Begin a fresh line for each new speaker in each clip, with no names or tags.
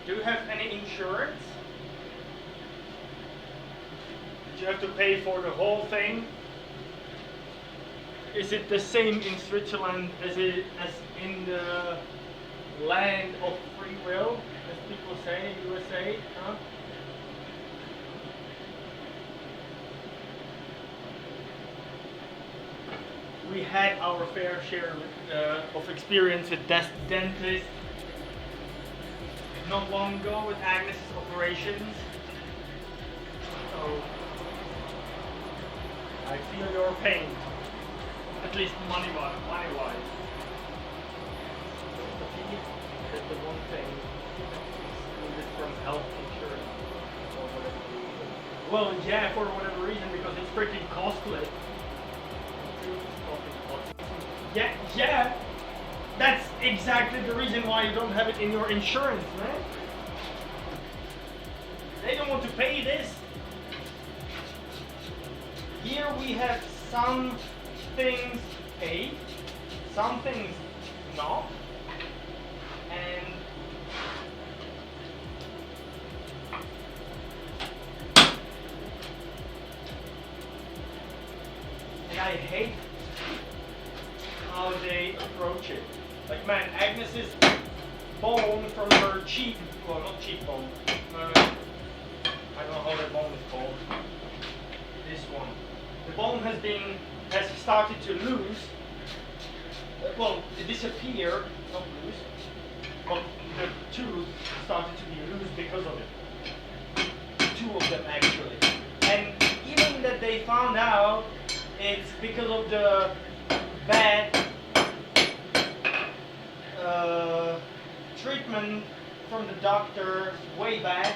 Do you have any insurance? Did you have to pay for the whole thing? Is it the same in Switzerland as in the land of free will, as people say in USA? Huh? We had our fair share of experience with dentists not long ago with Agnes's operations. So I feel your pain, at least money-wise. That's the one thing excluded from health insurance for whatever reason. Well, yeah, for whatever reason, because it's pretty costly. Yeah, that's exactly the reason why you don't have it in your insurance, man. They don't want to pay this. Here we have some things paid, some things not, and I hate how they approach it. Like, man, Agnes's bone from her cheek, well, not cheekbone, I don't know how that bone is called. This one. The bone has started to lose. Well, disappear, not lose. But the tooth started to be loose because of it. Two of them actually. And even that they found out it's because of the bad treatment from the doctor way back.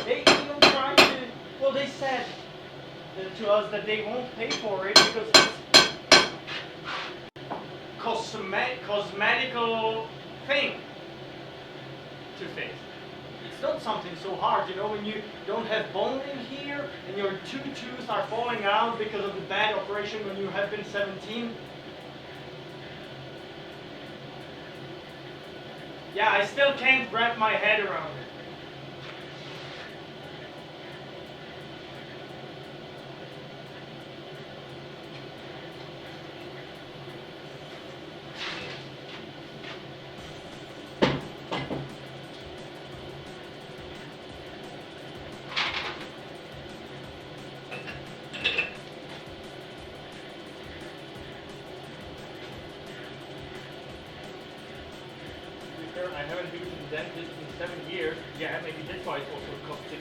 They even tried to, well, they said to us that they won't pay for it because it's cosmetical thing to fix. It's not something so hard, you know, when you don't have bone in here and your two tooth are falling out because of the bad operation when you have been 17. Yeah, I still can't wrap my head around it. I haven't been to the dentist in 7 years. Yeah, maybe that's why it also costs $1,600.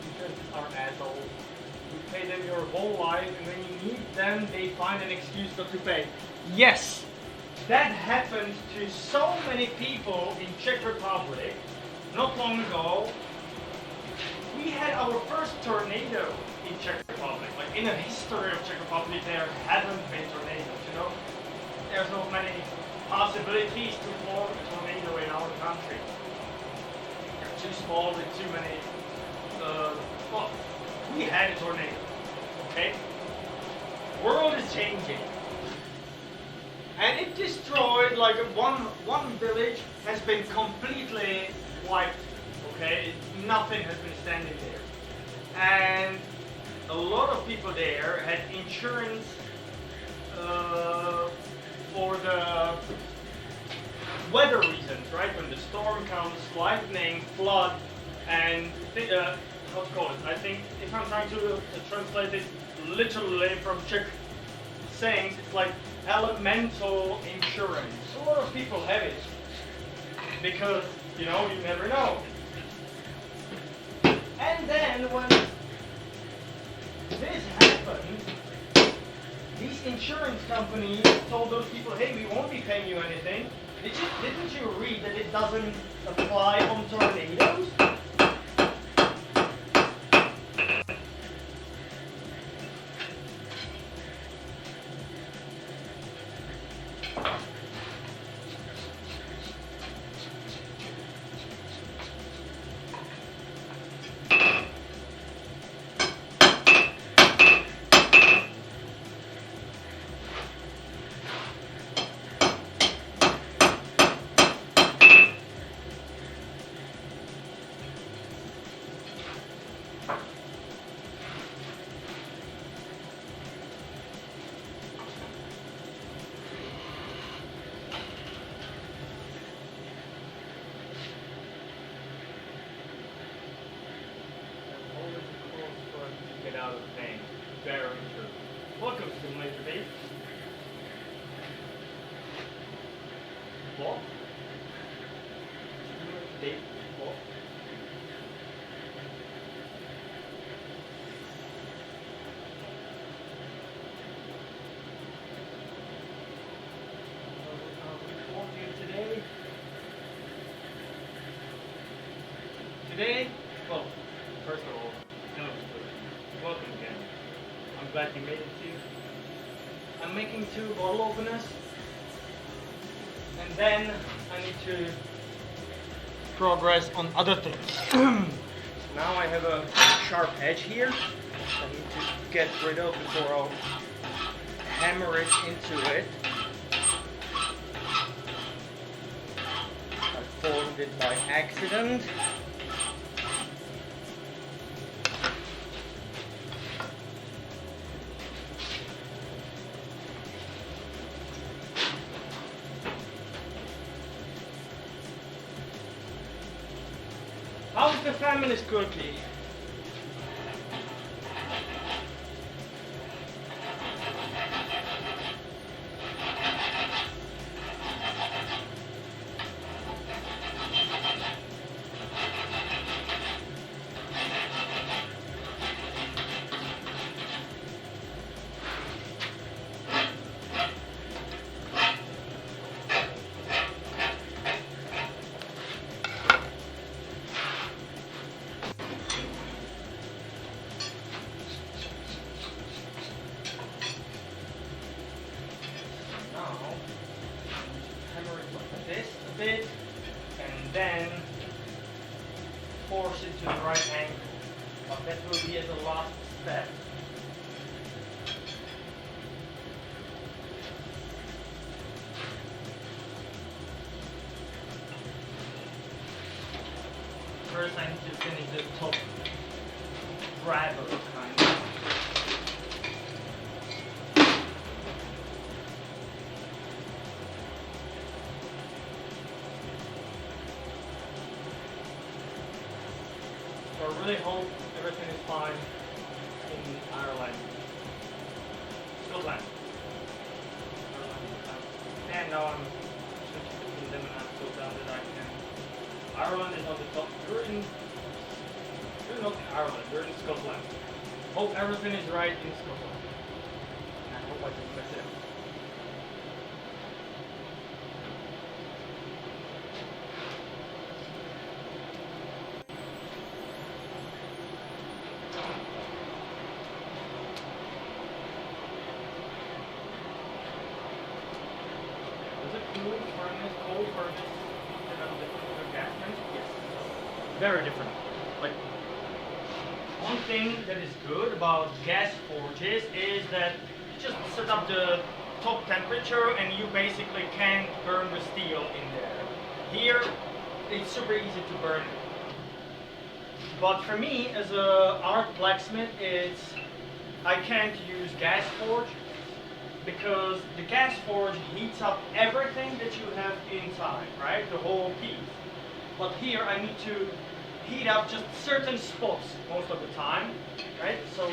Insurances are assholes. You pay them your whole life, and when you need them, they find an excuse not to pay. Yes, that happened to so many people in Czech Republic not long ago. We had our first tornado in Czech Republic. Like, in the history of Czech Republic, there haven't been tornadoes, you know? There's not many possibilities to form a tornado in our country. They're too small with too many. Well, we had a tornado. Okay? World is changing, and it destroyed like one village has been completely wiped. Okay, nothing has been standing there, and a lot of people there had insurance for the weather reasons, right? When the storm comes, lightning, flood, and what's called? I think if I'm trying to translate it literally from Czech sayings, it's like elemental insurance. A lot of people have it because, you know, you never know. And then when this happened, these insurance companies told those people, hey, we won't be paying you anything. Didn't you read that it doesn't apply on tornadoes? cloth. Tape cloth. Today, well, first of all, hello, welcome again. I'm glad you made it too. I'm making 2 bottle openers, and then I need to progress on other things. Now I have a sharp edge here I need to get rid of before I'll hammer it into it. I formed it by accident. How's the feminist cookie? Bit and then force it to the right angle. But that will be as a last step. First I need to finish the top grabber kind of. I really hope everything is fine in Ireland. Scotland. And now I'm switching between them and I'm so glad that I can. Ireland is on the top. You're not in Ireland, you're in Scotland. Hope everything is right in Scotland. And I hope I didn't mess it up. Cold furnace and the gas furnace? Yes. Very different. Like, one thing that is good about gas forges is that you just set up the top temperature and you basically can burn the steel in there. Here, it's super easy to burn it. But for me, as a art blacksmith, I can't use gas forge, because the gas forge heats up everything that you have inside, right? The whole piece. But here I need to heat up just certain spots most of the time, right? So,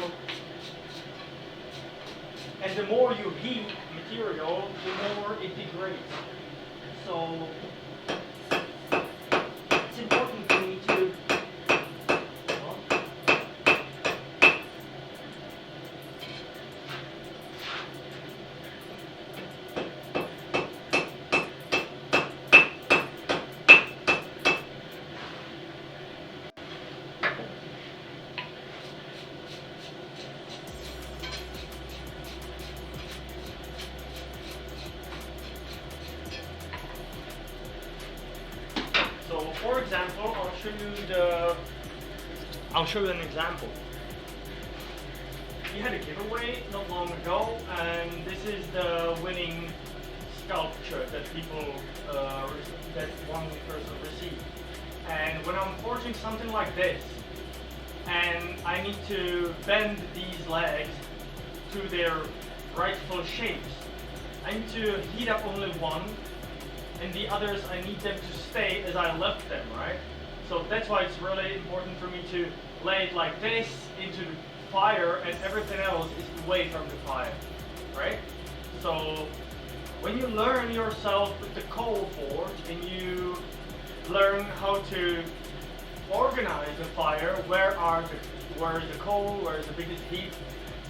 and the more you heat material, the more it degrades. So, it's important for me to for example, I'll show you an example. We had a giveaway not long ago, and this is the winning sculpture that that one person received. And when I'm forging something like this, and I need to bend these legs to their rightful shapes, I need to heat up only one, and the others I need them to stay as I left them, right? So that's why it's really important for me to lay it like this into the fire, and everything else is away from the fire, right? So when you learn yourself with the coal forge and you learn how to organize a fire, where is the coal, where is the biggest heat,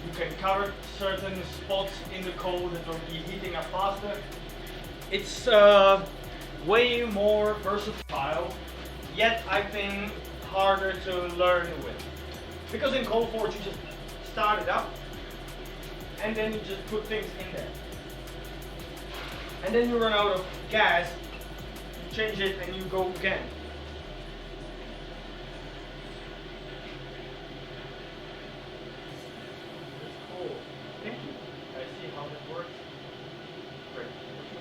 you can cover certain spots in the coal that will be heating up faster. It's way more versatile, yet I think harder to learn with. Because in coal forge you just start it up and then you just put things in there. And then you run out of gas, you change it and you go again. That's cool. Thank you. I see how that works. Great.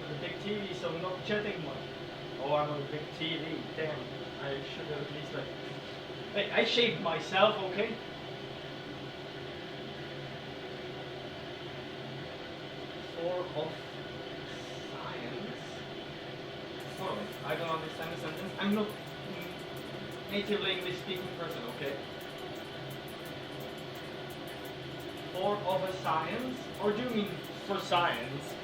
The big TV, so I'm not chatting much. Oh, I'm on a big TV. Damn. I should have at least like. Hey, I shaved myself, okay? Of science. Oh, I don't understand the sentence. I'm not natively English speaking person, okay? For of a science? Or do you mean for science?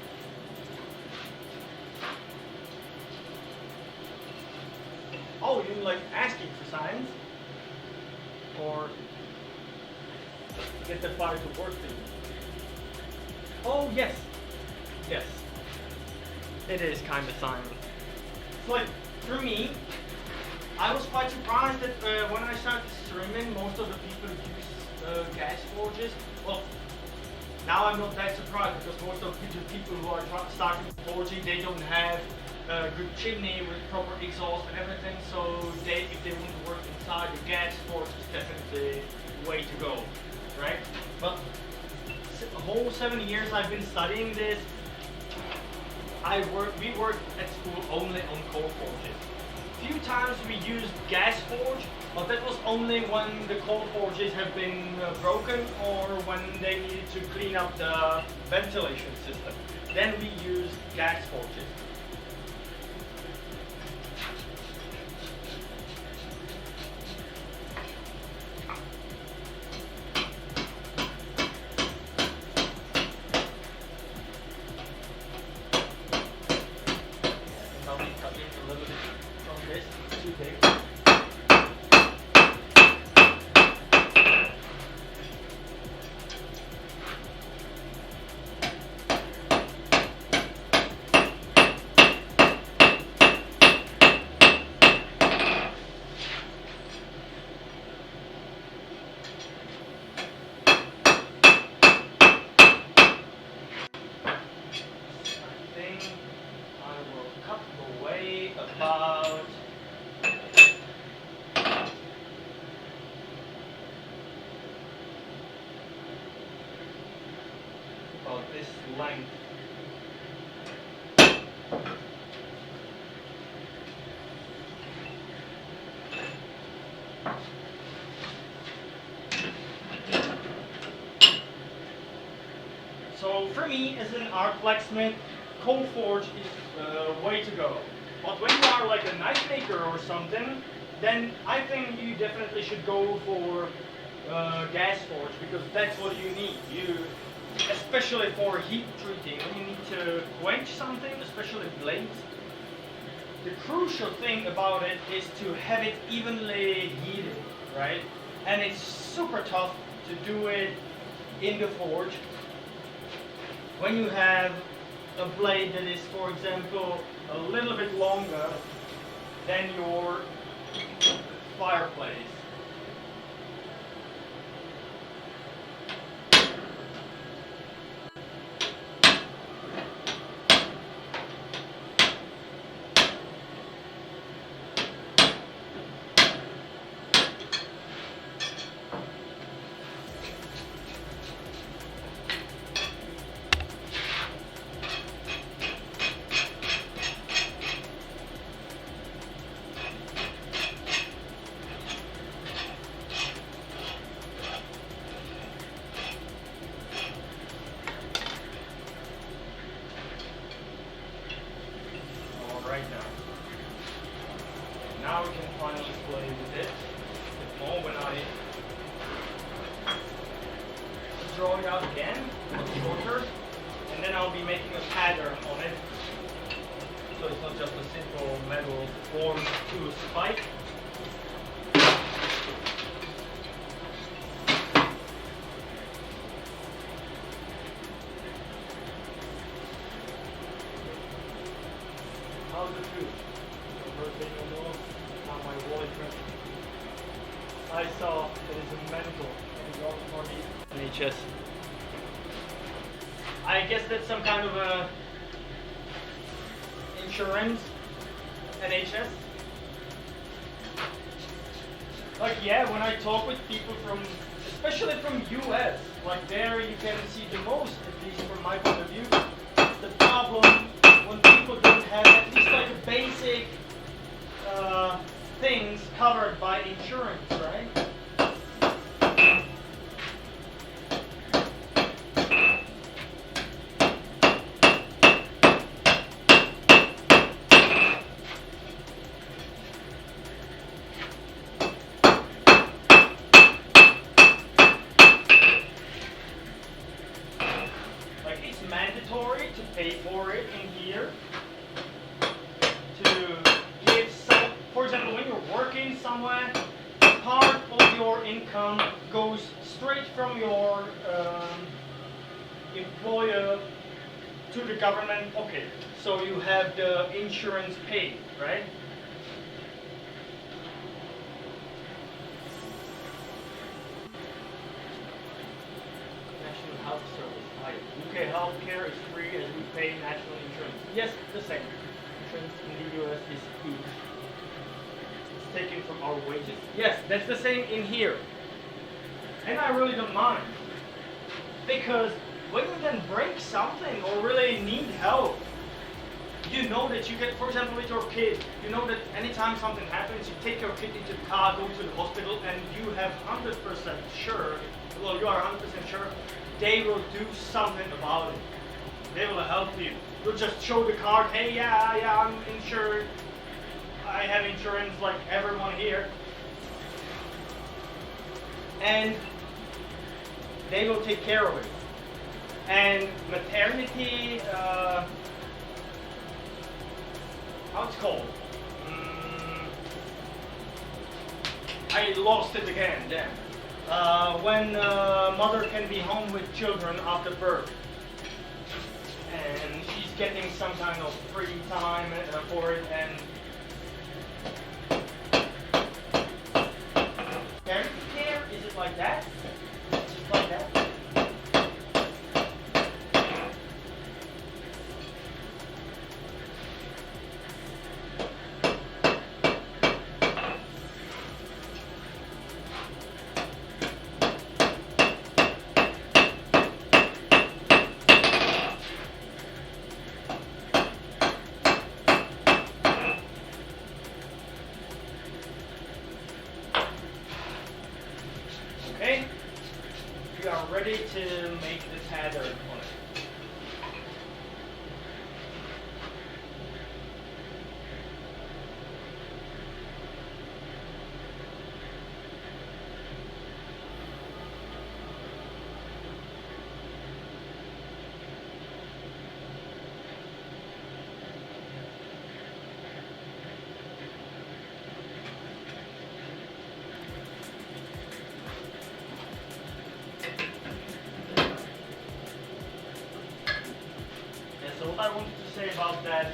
Oh, you mean like asking for science? Or get the fire to work for you? Oh, yes. Yes, it is kind of science. It's like, for me, I was quite surprised that when I started streaming, most of the people use gas forges. Well, now I'm not that surprised because most of the people who are starting forging, they don't have a good chimney with proper exhaust and everything, so if they want to work inside, the gas forge is definitely the way to go, right? But a whole 7 years I've been studying this. We worked at school only on coal forges. Few times we used gas forge, but that was only when the coal forges have been broken or when they needed to clean up the ventilation system. Then we used gas forges. About this length. So for me, as an art blacksmith, coal forge is the way to go. But when you are like a knife maker or something, then I think you definitely should go for gas forge because that's what you need. Especially for heat treating, when you need to quench something, especially blades. The crucial thing about it is to have it evenly heated, right? And it's super tough to do it in the forge when you have a blade that is, for example, a little bit longer than your fireplace. Now we can finally play with it a bit more when I draw it out again, much shorter, and then I'll be making a pattern on it metal forms to a spike. How's it feel? The first thing you know, how my wallet went. I saw it is a mental for the NHS. I guess that's some kind of a insurance, NHS. Like yeah, when I talk with people from, especially from US, like there you can see the most, at least from my point of view, the problem when people don't have at least like a basic things covered by insurance, right? Mandatory to pay for it in here, to give some, for example, when you're working somewhere, part of your income goes straight from your employer to the government. Okay, so you have the insurance paid, right? National Health Service. UK healthcare is free as we pay national insurance. Yes, the same. Insurance in the US is free. It's taken from our wages. Yes, that's the same in here. And I really don't mind. Because when you then break something or really need help, you know that you get, for example, with your kid, you know that anytime something happens, you take your kid into the car, go to the hospital, and you have 100% sure, well, you are 100% sure, they will do something about it. They will help you. You'll just show the card, hey, yeah, I'm insured. I have insurance like everyone here. And they will take care of it. And maternity, how it's called? I lost it again, damn. When mother can be home with children after birth, and she's getting some kind of free time for it, and parent care, is it like that? Just like that? Okay, we are ready to make the tether on it. So what I wanted to say about that,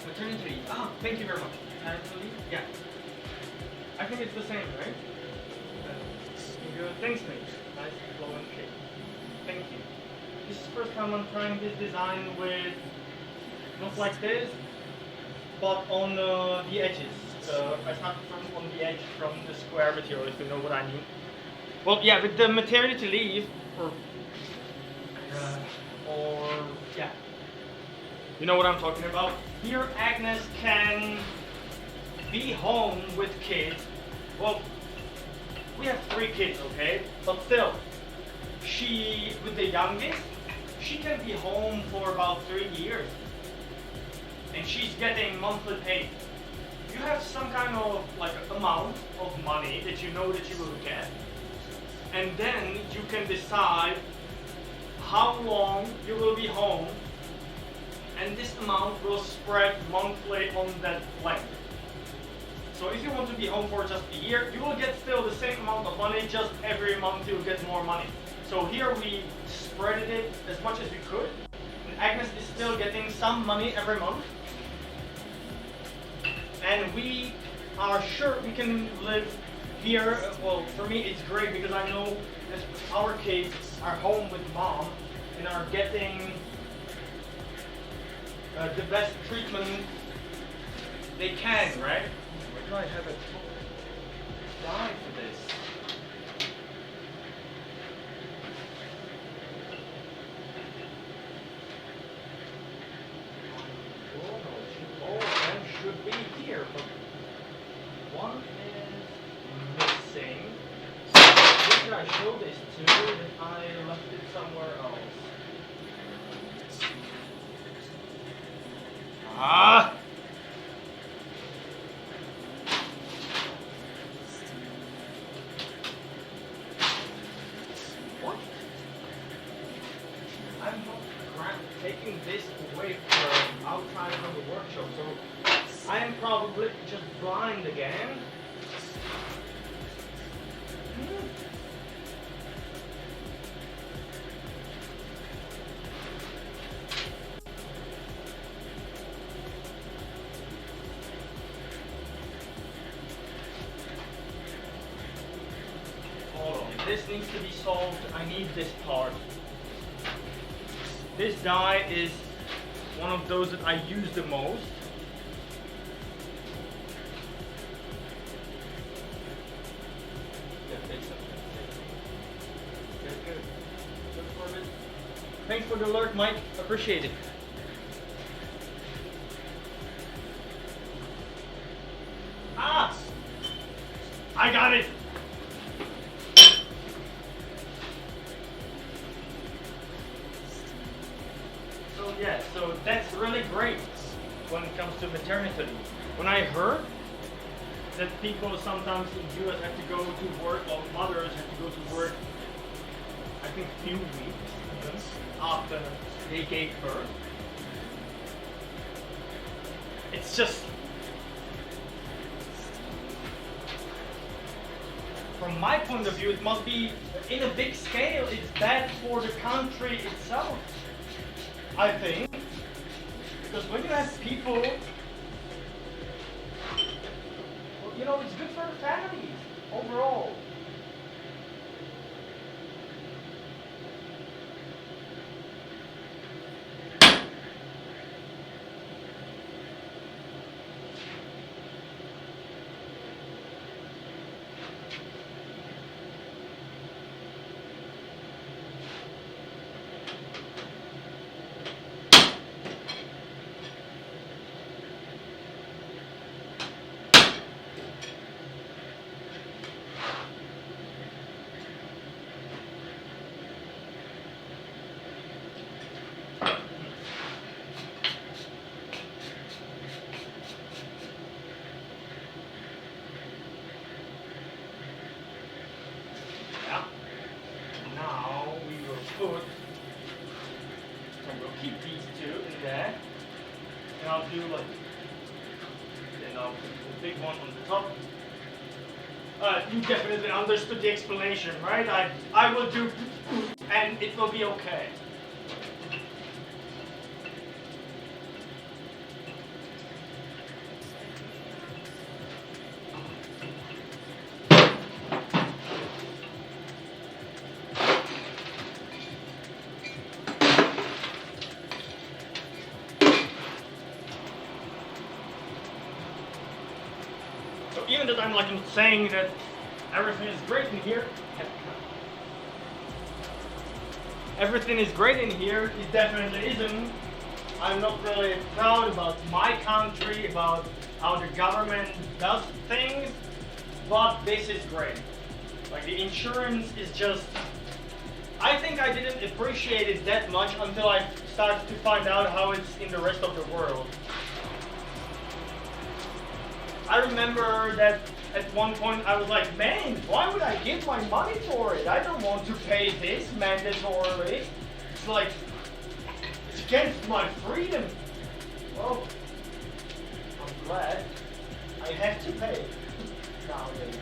maternity leave. Ah, thank you very much. Maternity leave? Yeah. I think it's the same, right? Thanks, mate. Nice flowing shape. Thank you. This is the first time I'm trying this design with, not like this, but on the edges. I started from on the edge from the square material, if you know what I mean. Well, yeah, with the maternity leave, or yeah, you know what I'm talking about. Here, Agnes can be home with kids. Well, we have 3 kids, okay? But still, she, with the youngest, she can be home for about 3 years. And she's getting monthly pay. You have some kind of like amount of money that you know that you will get. And then you can decide how long you will be home, and this amount will spread monthly on that length. So if you want to be home for just a year, you will get still the same amount of money, just every month you'll get more money. So here we spread it as much as we could. And Agnes is still getting some money every month. And we are sure we can live here. Well, for me it's great because I know that our kids are home with mom and are getting the best treatment they can, right? Where do I have a die for this? All of them should be here, but one is missing. Where did I show this to? That I left it somewhere else. Ah! What? I'm not taking this away from outside from the workshop, so I am probably just blind again. This needs to be solved. I need this part. This die is one of those that I use the most. Good. Thanks for the alert, Mike. Appreciate it. Ah! I got it! Yeah, so that's really great when it comes to maternity leave. When I heard that people sometimes in the US have to go to work, or mothers have to go to work, I think a few weeks after they gave birth, it's just, from my point of view, it must be, in a big scale, it's bad for the country itself. I think, because when you have people, well, you know, it's good for the families overall. Put, so we'll keep these two in there, and I'll do like, then I'll put the big one on the top. You definitely understood the explanation, right? I will do, and it will be okay. So even that I'm like saying that everything is great in here, everything is great in here, it definitely isn't. I'm not really proud about my country, about how the government does things, but this is great. Like the insurance is just, I think I didn't appreciate it that much until I started to find out how it's in the rest of the world. I remember that at one point I was like, man, why would I give my money for it? I don't want to pay this mandatorily. It's like, it's against my freedom. Well, I'm glad I have to pay nowadays.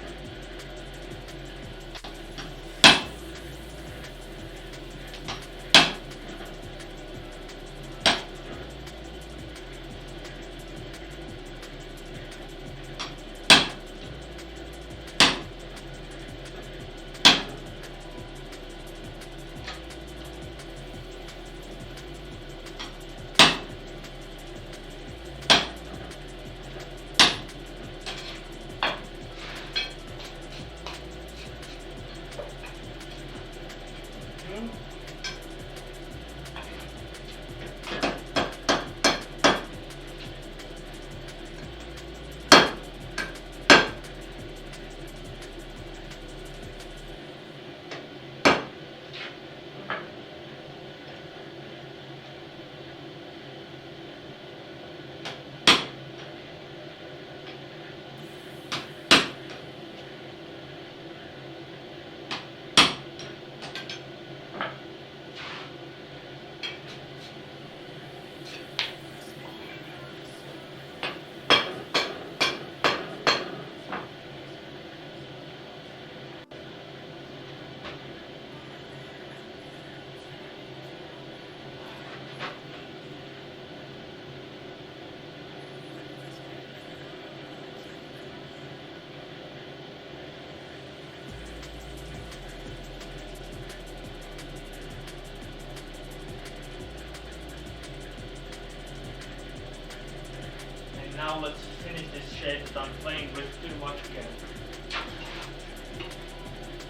Now let's finish this shape that I'm playing with too much again.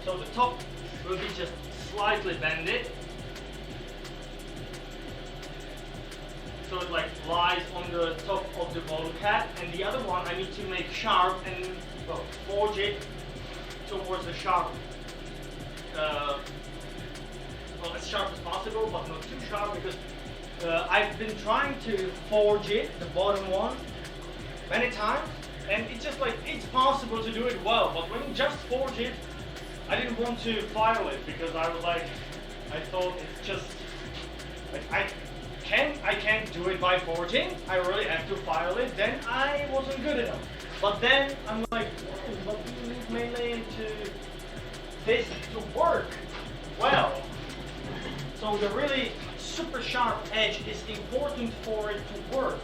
So the top will be just slightly bended. So it like lies on the top of the bottle cap, and the other one I need to make sharp and well, forge it towards the sharp. Well, as sharp as possible, but not too sharp, because I've been trying to forge it, the bottom one, many times, and it's just like, it's possible to do it well, but when you just forge it, I didn't want to file it because I was like, I thought it's just like I can't do it by forging. I really have to file it. Then I wasn't good enough. But then I'm like, what do you need mainly into this to work well? So the really super sharp edge is important for it to work.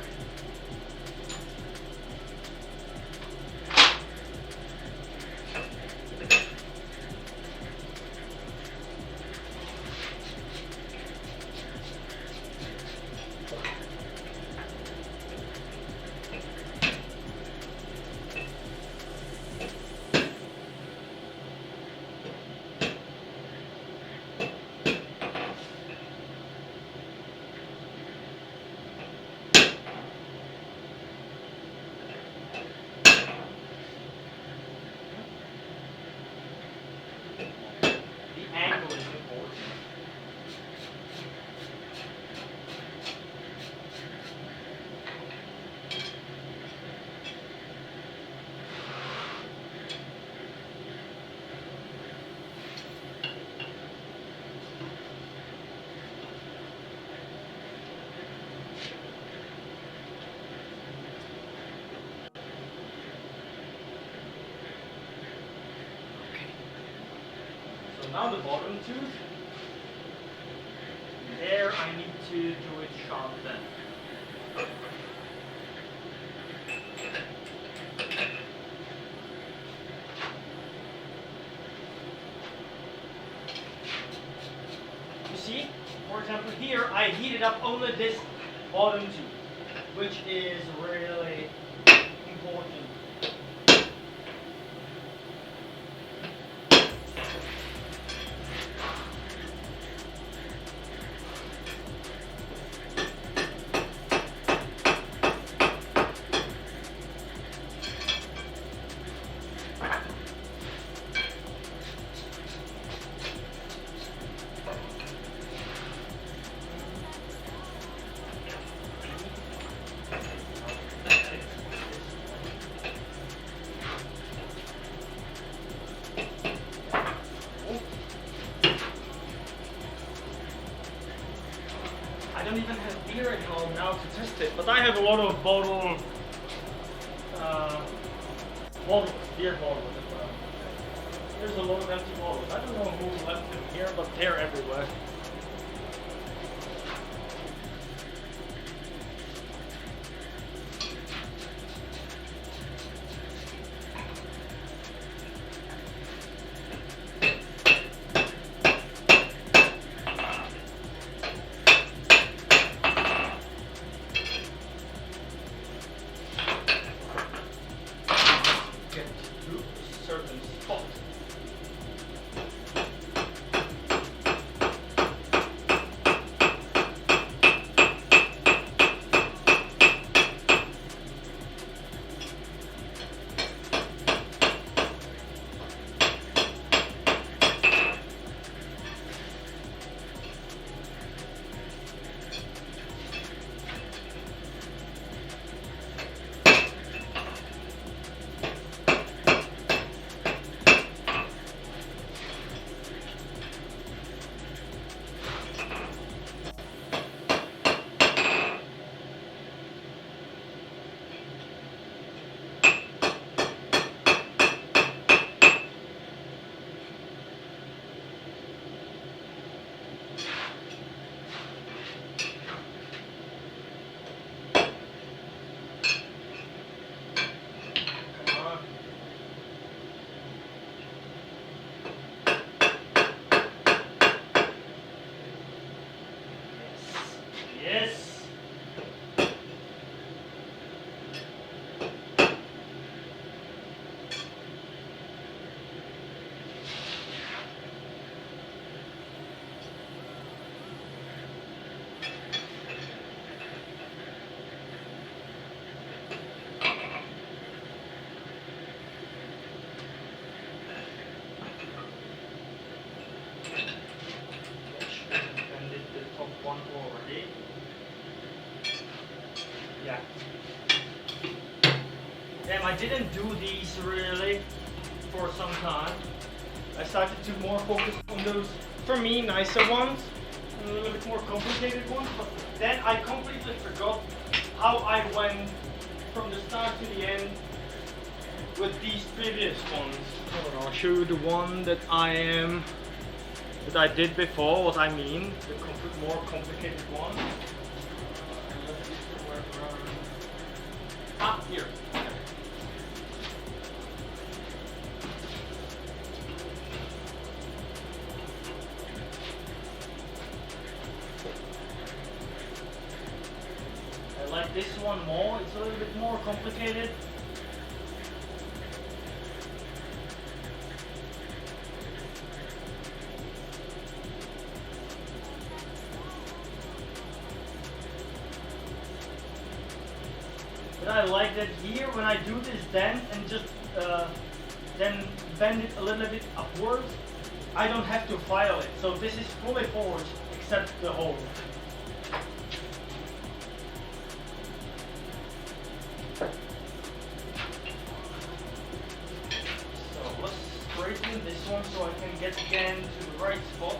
Now the bottom tooth, there I need to do it sharp then. You see, for example here I heated up only this bottom tooth, which is really important. I don't even have beer at home now to test it, but I have a lot of bottles, beer bottles. There's a lot of empty bottles. I don't know who left them here, but they're everywhere. Get to a certain spot. Yes. And the top one already. Yeah. Damn, I didn't do these really for some time. I started to more focus on those, for me, nicer ones, and a little bit more complicated ones, but then I completely forgot how I went from the start to the end with these previous ones. Hold on, I'll show you the one that I did before, what I mean, the more complicated one. Here. I like this one more, it's a little bit more complicated. But I like that here when I do this dent and just then bend it a little bit upwards, I don't have to file it. So this is fully forged except the hole. So let's straighten this one so I can get again to the right spot.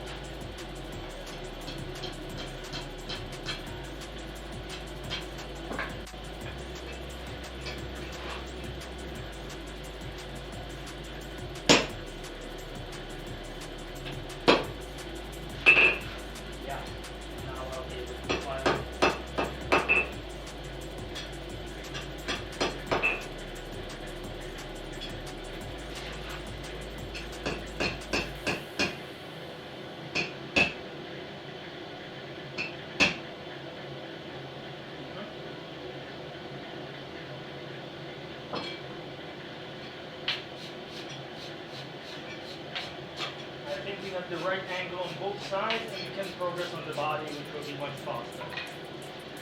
At the right angle on both sides, and you can progress on the body, which will be much faster.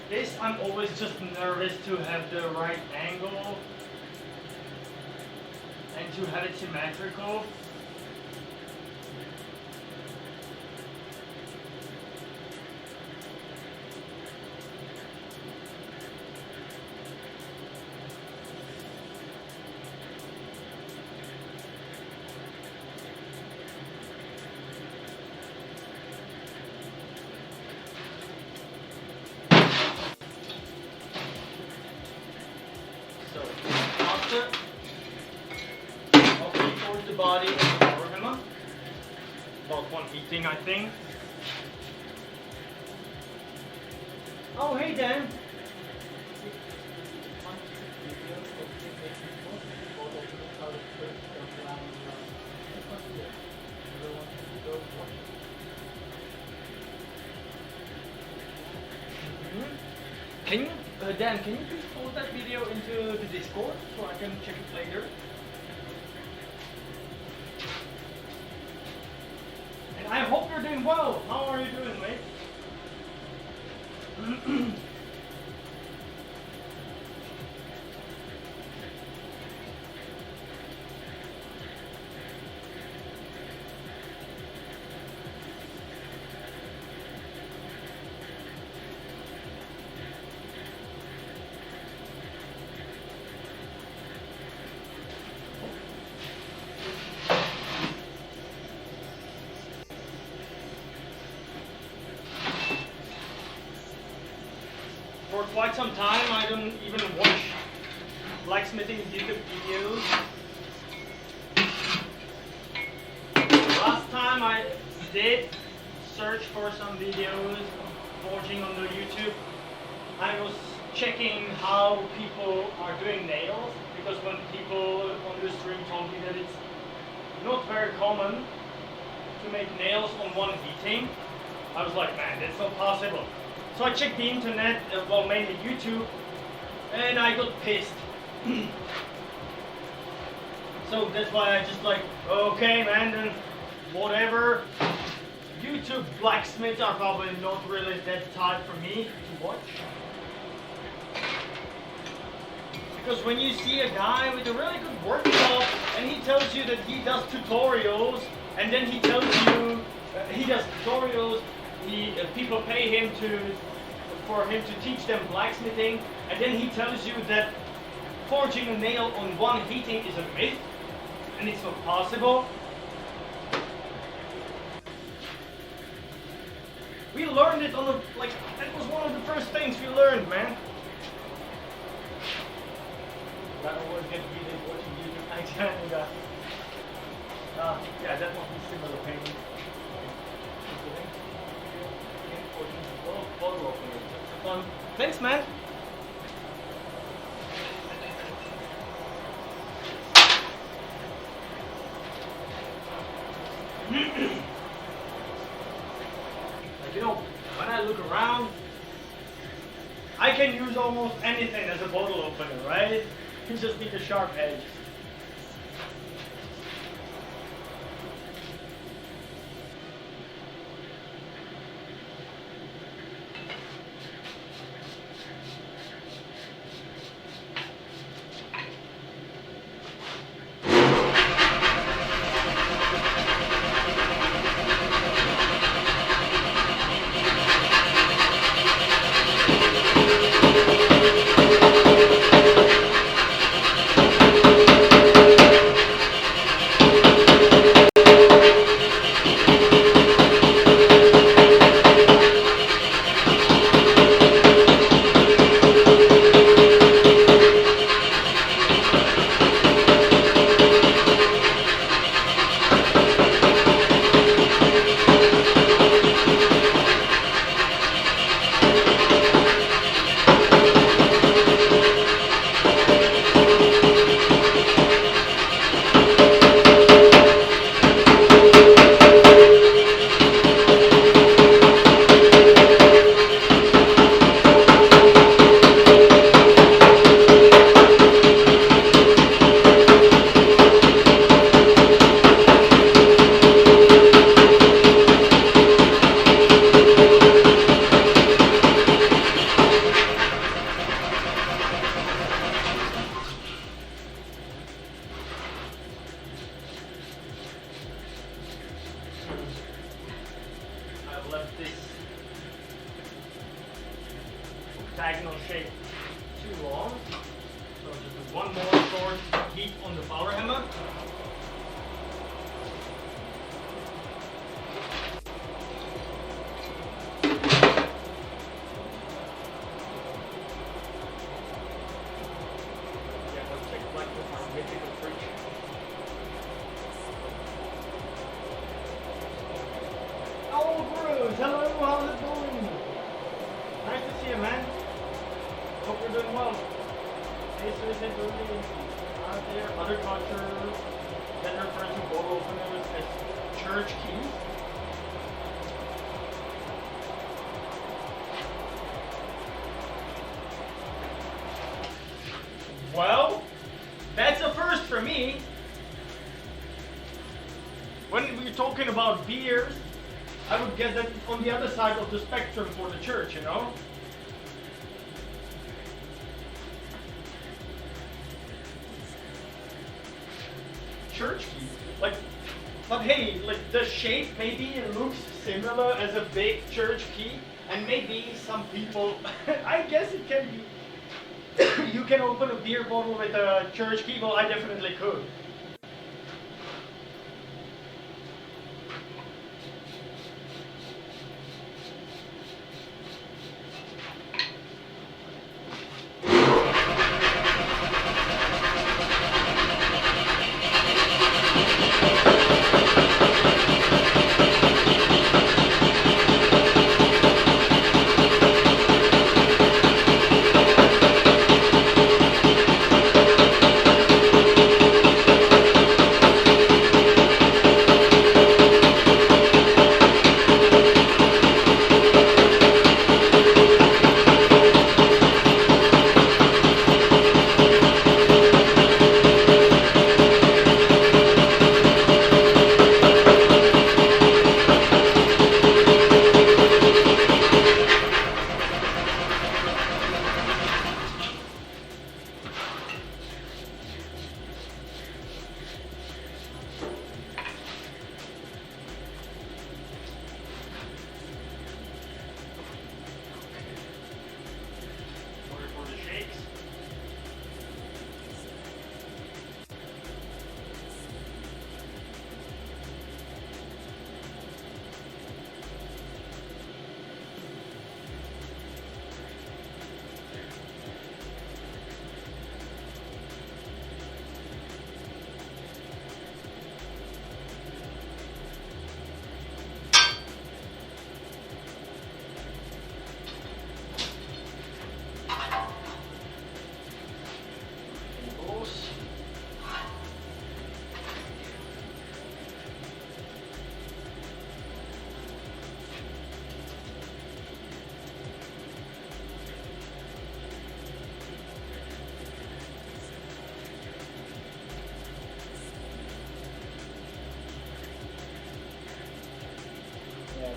This, I'm always just nervous to have the right angle and to have it symmetrical. closer. Okay, towards the body of the power hammer. About one heating, I think. Oh, hey Dan. Can you, Dan, can you please post that video into the Discord so I can check it later? And I hope you're doing well. How are you doing, mate? For quite some time, I don't even watch blacksmithing YouTube videos. Last time I did search for some videos forging on the YouTube, I was checking how people are doing nails, because when people on the stream told me that it's not very common to make nails on one heating, I was like, man, that's not possible. So I checked the internet, well, mainly YouTube, and I got pissed. So that's why I just like, okay man, then whatever. YouTube blacksmiths are probably not really that type for me to watch. Because when you see a guy with a really good workshop and he tells you that he does tutorials, and then he tells you he does tutorials, people pay him for him to teach them blacksmithing, and then he tells you that forging a nail on one heating is a myth and it's not possible. We learned it on the, like, that was one of the first things we learned, man. I always get heated watching YouTube. I kind of, yeah, that must be similar pain. Thanks, man. You know, when I look around, I can use almost anything as a bottle opener, right? You just need a sharp edge. Octagonal shape too long. So just do one more short heat on the power hammer. Yeah, let's check like this. well, this isn't really out there. Other cultures that refer to bottle openers as church keys. Well, that's a first for me. When we're talking about beers, I would guess that on the other side of the spectrum for the church, you know? Church key. Like, but hey, like the shape maybe it looks similar as a big church key, and maybe some people, I guess it can be. You can open a beer bottle with a church key. Well, I definitely could.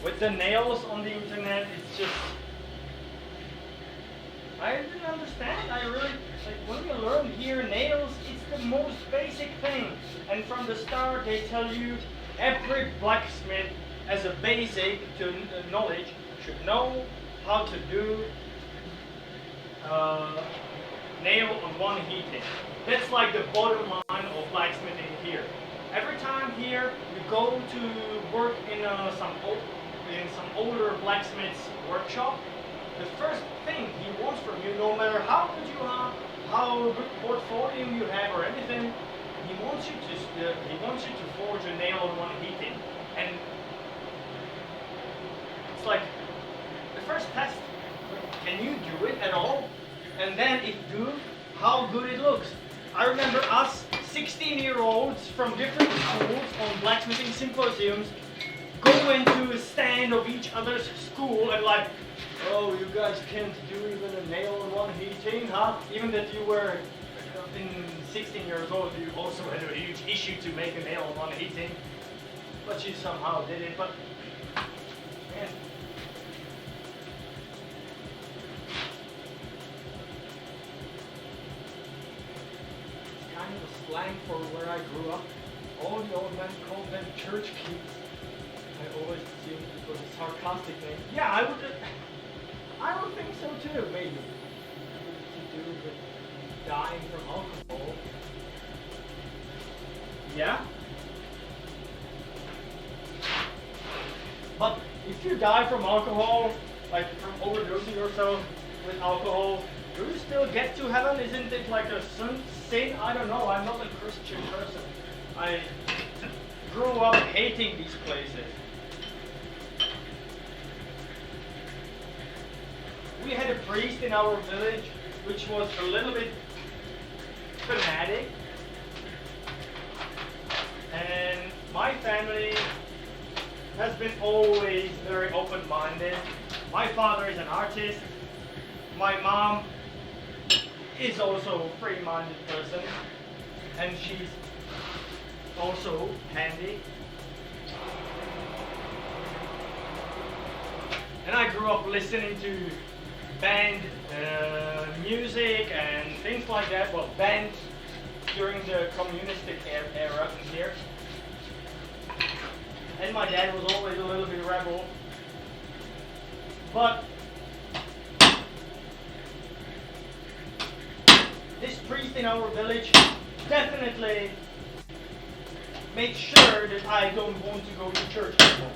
With the nails on the internet, it's just, I didn't understand. I really, like when we learn here nails, it's the most basic thing. And from the start they tell you every blacksmith as a basic to knowledge should know how to do nail on one heating. That's like the bottom line of blacksmithing here. Every time here you go to work in some older blacksmith's workshop, the first thing he wants from you, no matter how good you are, how good portfolio you have or anything, he wants you to forge a nail on one heating. And it's like the first test, can you do it at all? And then if you do, how good it looks. I remember us 16-year-olds from different schools on blacksmithing symposiums go into a stand of each other's school and like, oh, you guys can't do even a nail on one heating, huh? Even that you were in 16 years old, you also had a huge issue to make a nail on one heating, but you somehow did it. But man, it's kind of a slang for where I grew up. All the old men called them church keys. I always assumed it was a sarcastic name. Yeah, I would think so too, maybe. To do with dying from alcohol. Yeah? But if you die from alcohol, like from overdosing yourself with alcohol, do you still get to heaven? Isn't it like a sin? I don't know, I'm not a Christian person. I grew up hating these places. We had a priest in our village which was a little bit fanatic. And my family has been always very open-minded. My father is an artist. My mom is also a free-minded person, and she's also handy. And I grew up listening to band music and things like that. Well, bands during the communistic era here. And my dad was always a little bit rebel. But this priest in our village definitely made sure that I don't want to go to church anymore.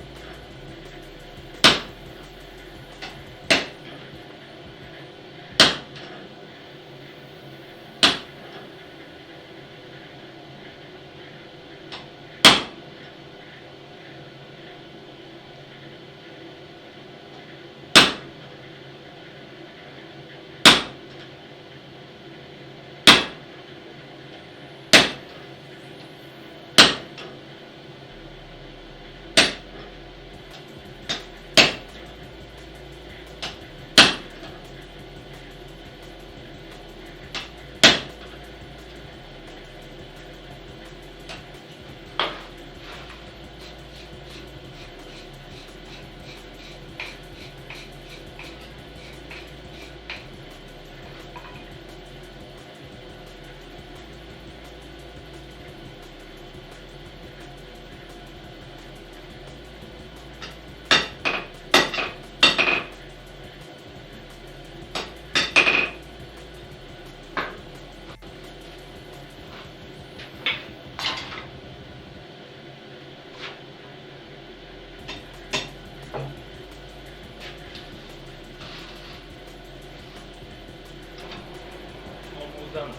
Done.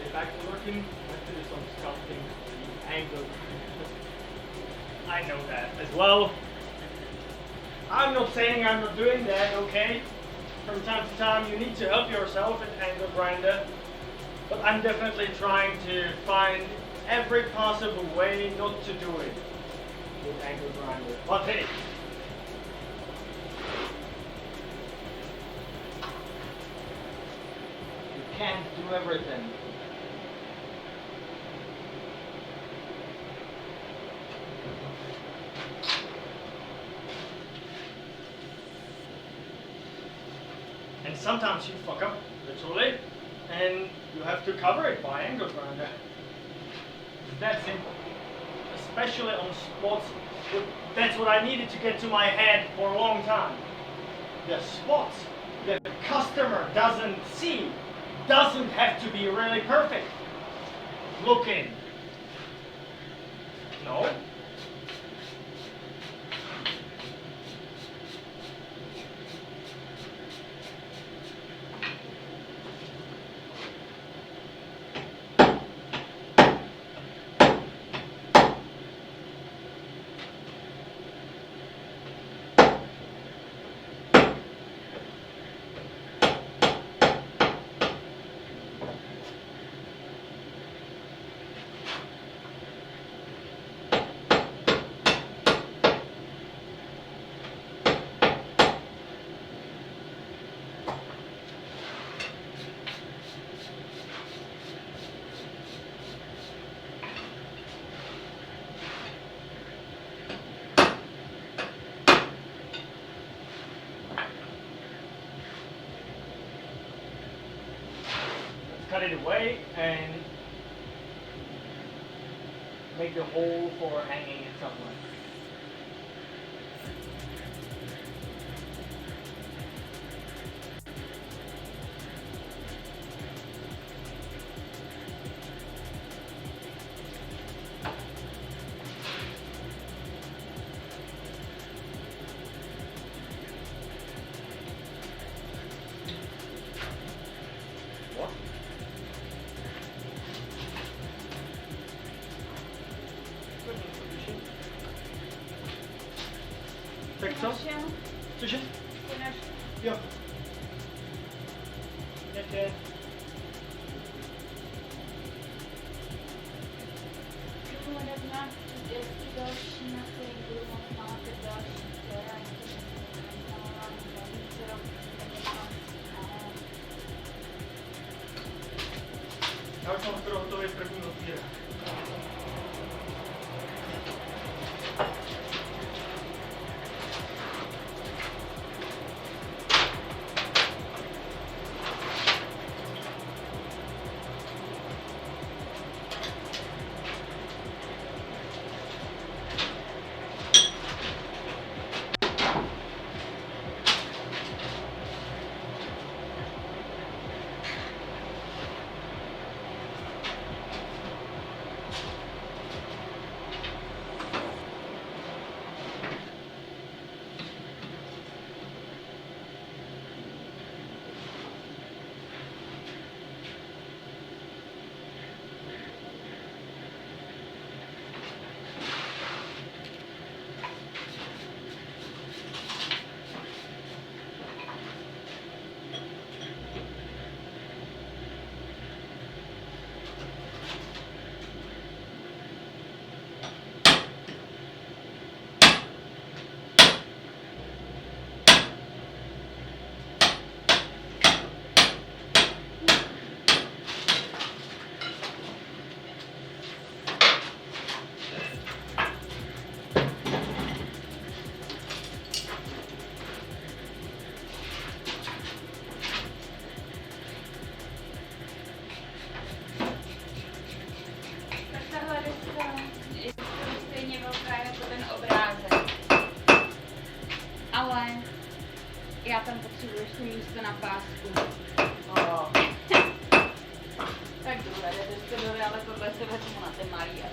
Okay, back to working. I have to do some sculpting the angle. I know that as well. I'm not saying I'm not doing that, okay? From time to time you need to help yourself at angle grinder. But I'm definitely trying to find every possible way not to do it with angle grinder. But hey, can't do everything. And sometimes you fuck up, literally, and you have to cover it by angle grinder. It's that simple. Especially on spots. That's what I needed to get to my head for a long time. The spots that the customer doesn't see doesn't have to be really perfect looking. No. Cut it away and make the hole for hanging it somewhere. Tak co? Cože? Jo. Děkuji.
Další, na který budu moct máte další, která
Já už mám skoro hotový první otvírák.
Já tam potřebuji ještě místo na pásku. Tak dobré, jdete dole, ale tohle se vezmu na ten malý.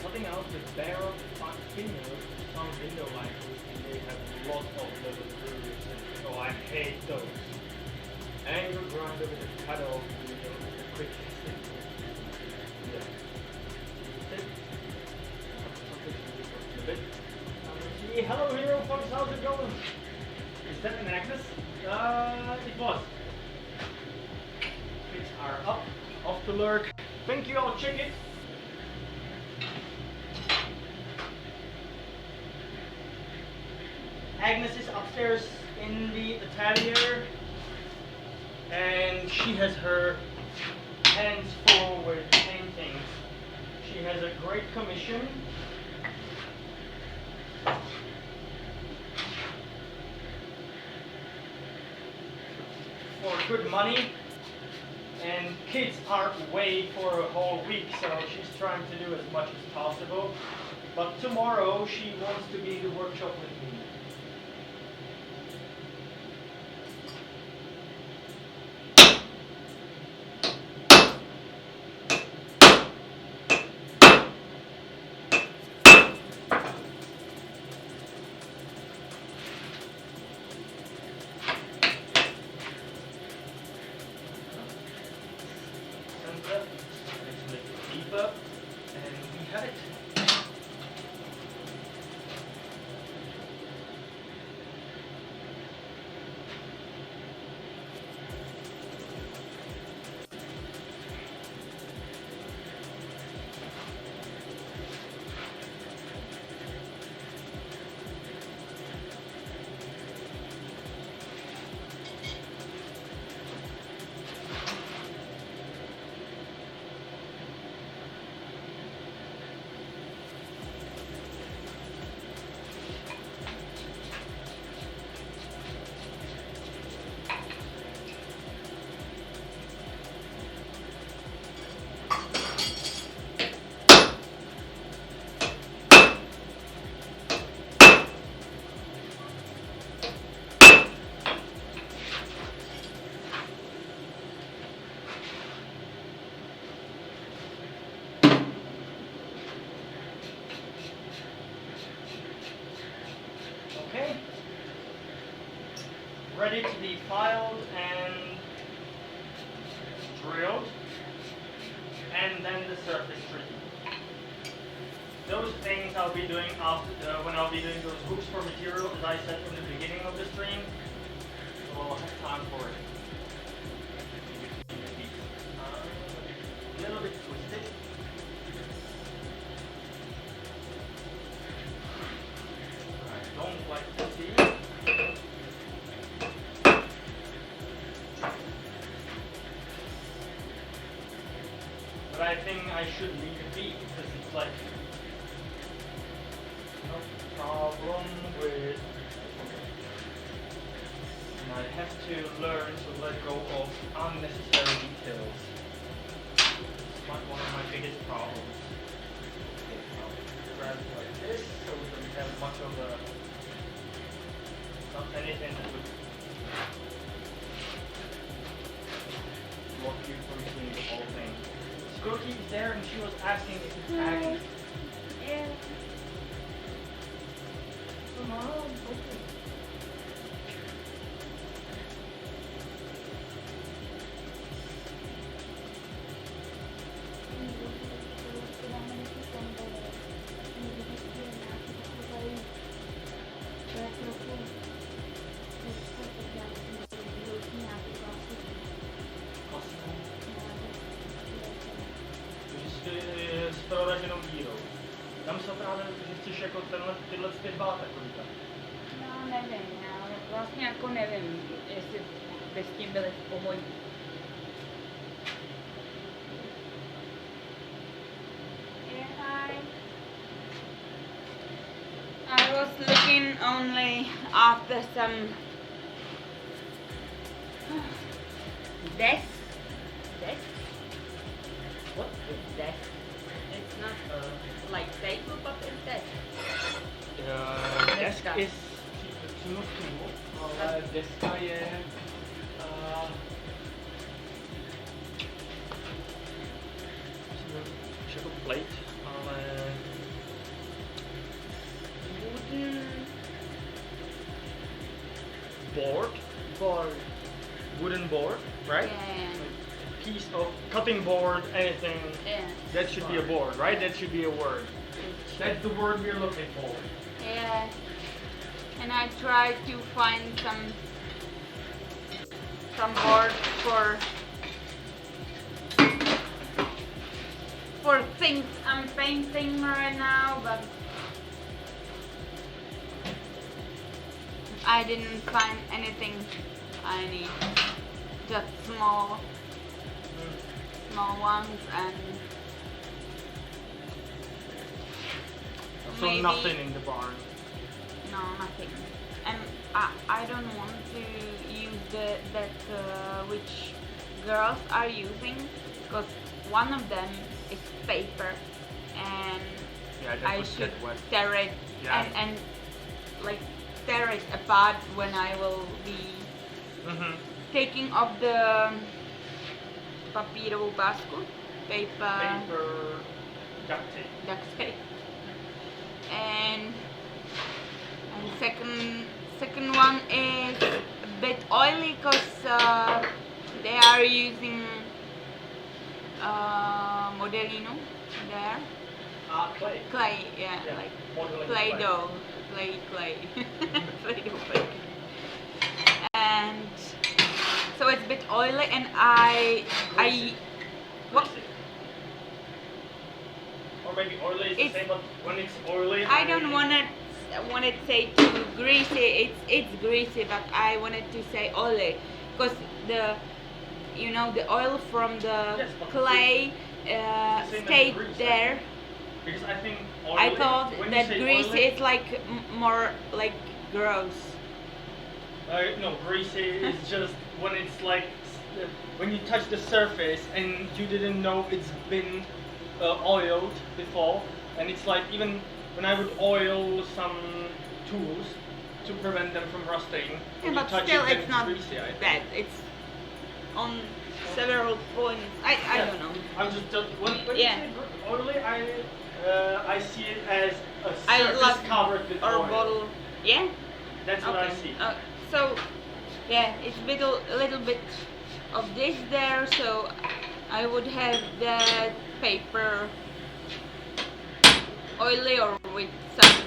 Cutting out the barrel fingers, some window lights, and they have lots of little grooves. So I hate those. Angle grinder with a cut off window, a quick stick. Yeah. Hello Hero folks, how's it going? Is that an Agnes? It was. Kids are up, off to lurk. Thank you, I'll check it. Agnes is upstairs in the atelier and she has her hands full with paintings. She has a great commission. For good money, and kids are away for a whole week, so she's trying to do as much as possible. But tomorrow she wants to be in the workshop with me. Up, and we have it. ready to be filed and drilled, and then the surface treatment. Those things I'll be doing after when I'll be doing those hooks for material, as I said from the beginning of the stream. So I'll have time for it. A little bit twisted. I don't like to see. But I think I should leave it be because it's like no problem with. And I have to learn to let go of unnecessary details. It's one of my biggest problems. I'll grab it like this so we don't have much of a, not anything that would block you from seeing the whole thing. Scooty is there and she was asking if it's tagging.
Yeah.
Come on, okay. S proraženou dírou. Tam se právě zjistíš jako tyhle ty dva takový.
No, nevím, já vlastně jako nevím, jestli by s tím byli v pohodě. I was looking only after some desk.
What?
Desk. It's not like table, but it's desk.
Desk is přímo stůl, ale deska je jako plate, ale wooden board, right?
Yeah.
Piece of cutting board, anything.
Yeah.
That should be a board, right? That should be a word. That's the word we're looking for.
Yeah. And I tried to find some board for things I'm painting right now, but I didn't find anything tiny, just small ones, and
So
maybe
nothing in the barn.
no, nothing. And I don't want to use that which girls are using, because one of them is paper, and
Yeah, that
I
would
should
get wet.
tear it
Yeah.
and like tear it apart when I will be taking off the papírovou pásku, paper
Duct tape.
duct tape. And second one is a bit oily because they are using modelino there.
Clay.
Clay, yeah,
Yeah,
like
modeling
Play-Doh, clay. Play-Doh clay. And so it's a bit oily, and I what?
Greasy. Or maybe oily is the
It's-
same, but when it's oily,
I don't want to say too greasy. It's greasy, but I wanted to say oily because the oil from the
Yes, but
clay
it's the same as
stayed
grease,
there.
Because I think oily,
I thought
when you
that
say
greasy
oily,
is like more like gross.
no, greasy is just when it's like when you touch the surface and you didn't know it's been oiled before, and it's like even when I would oil some tools to prevent them from rusting, when you
But
touch
still,
it, then
it's not
greasy. I think.
bad. It's on several points. I
Yeah.
don't know.
I'm just when
Yeah.
you say oily, I see it as a
I
surface
love
covered with
or
oil.
bottle. Yeah.
That's what I
Okay.
see.
So Yeah, it's a little bit of this there, so I would have that paper oily or with some.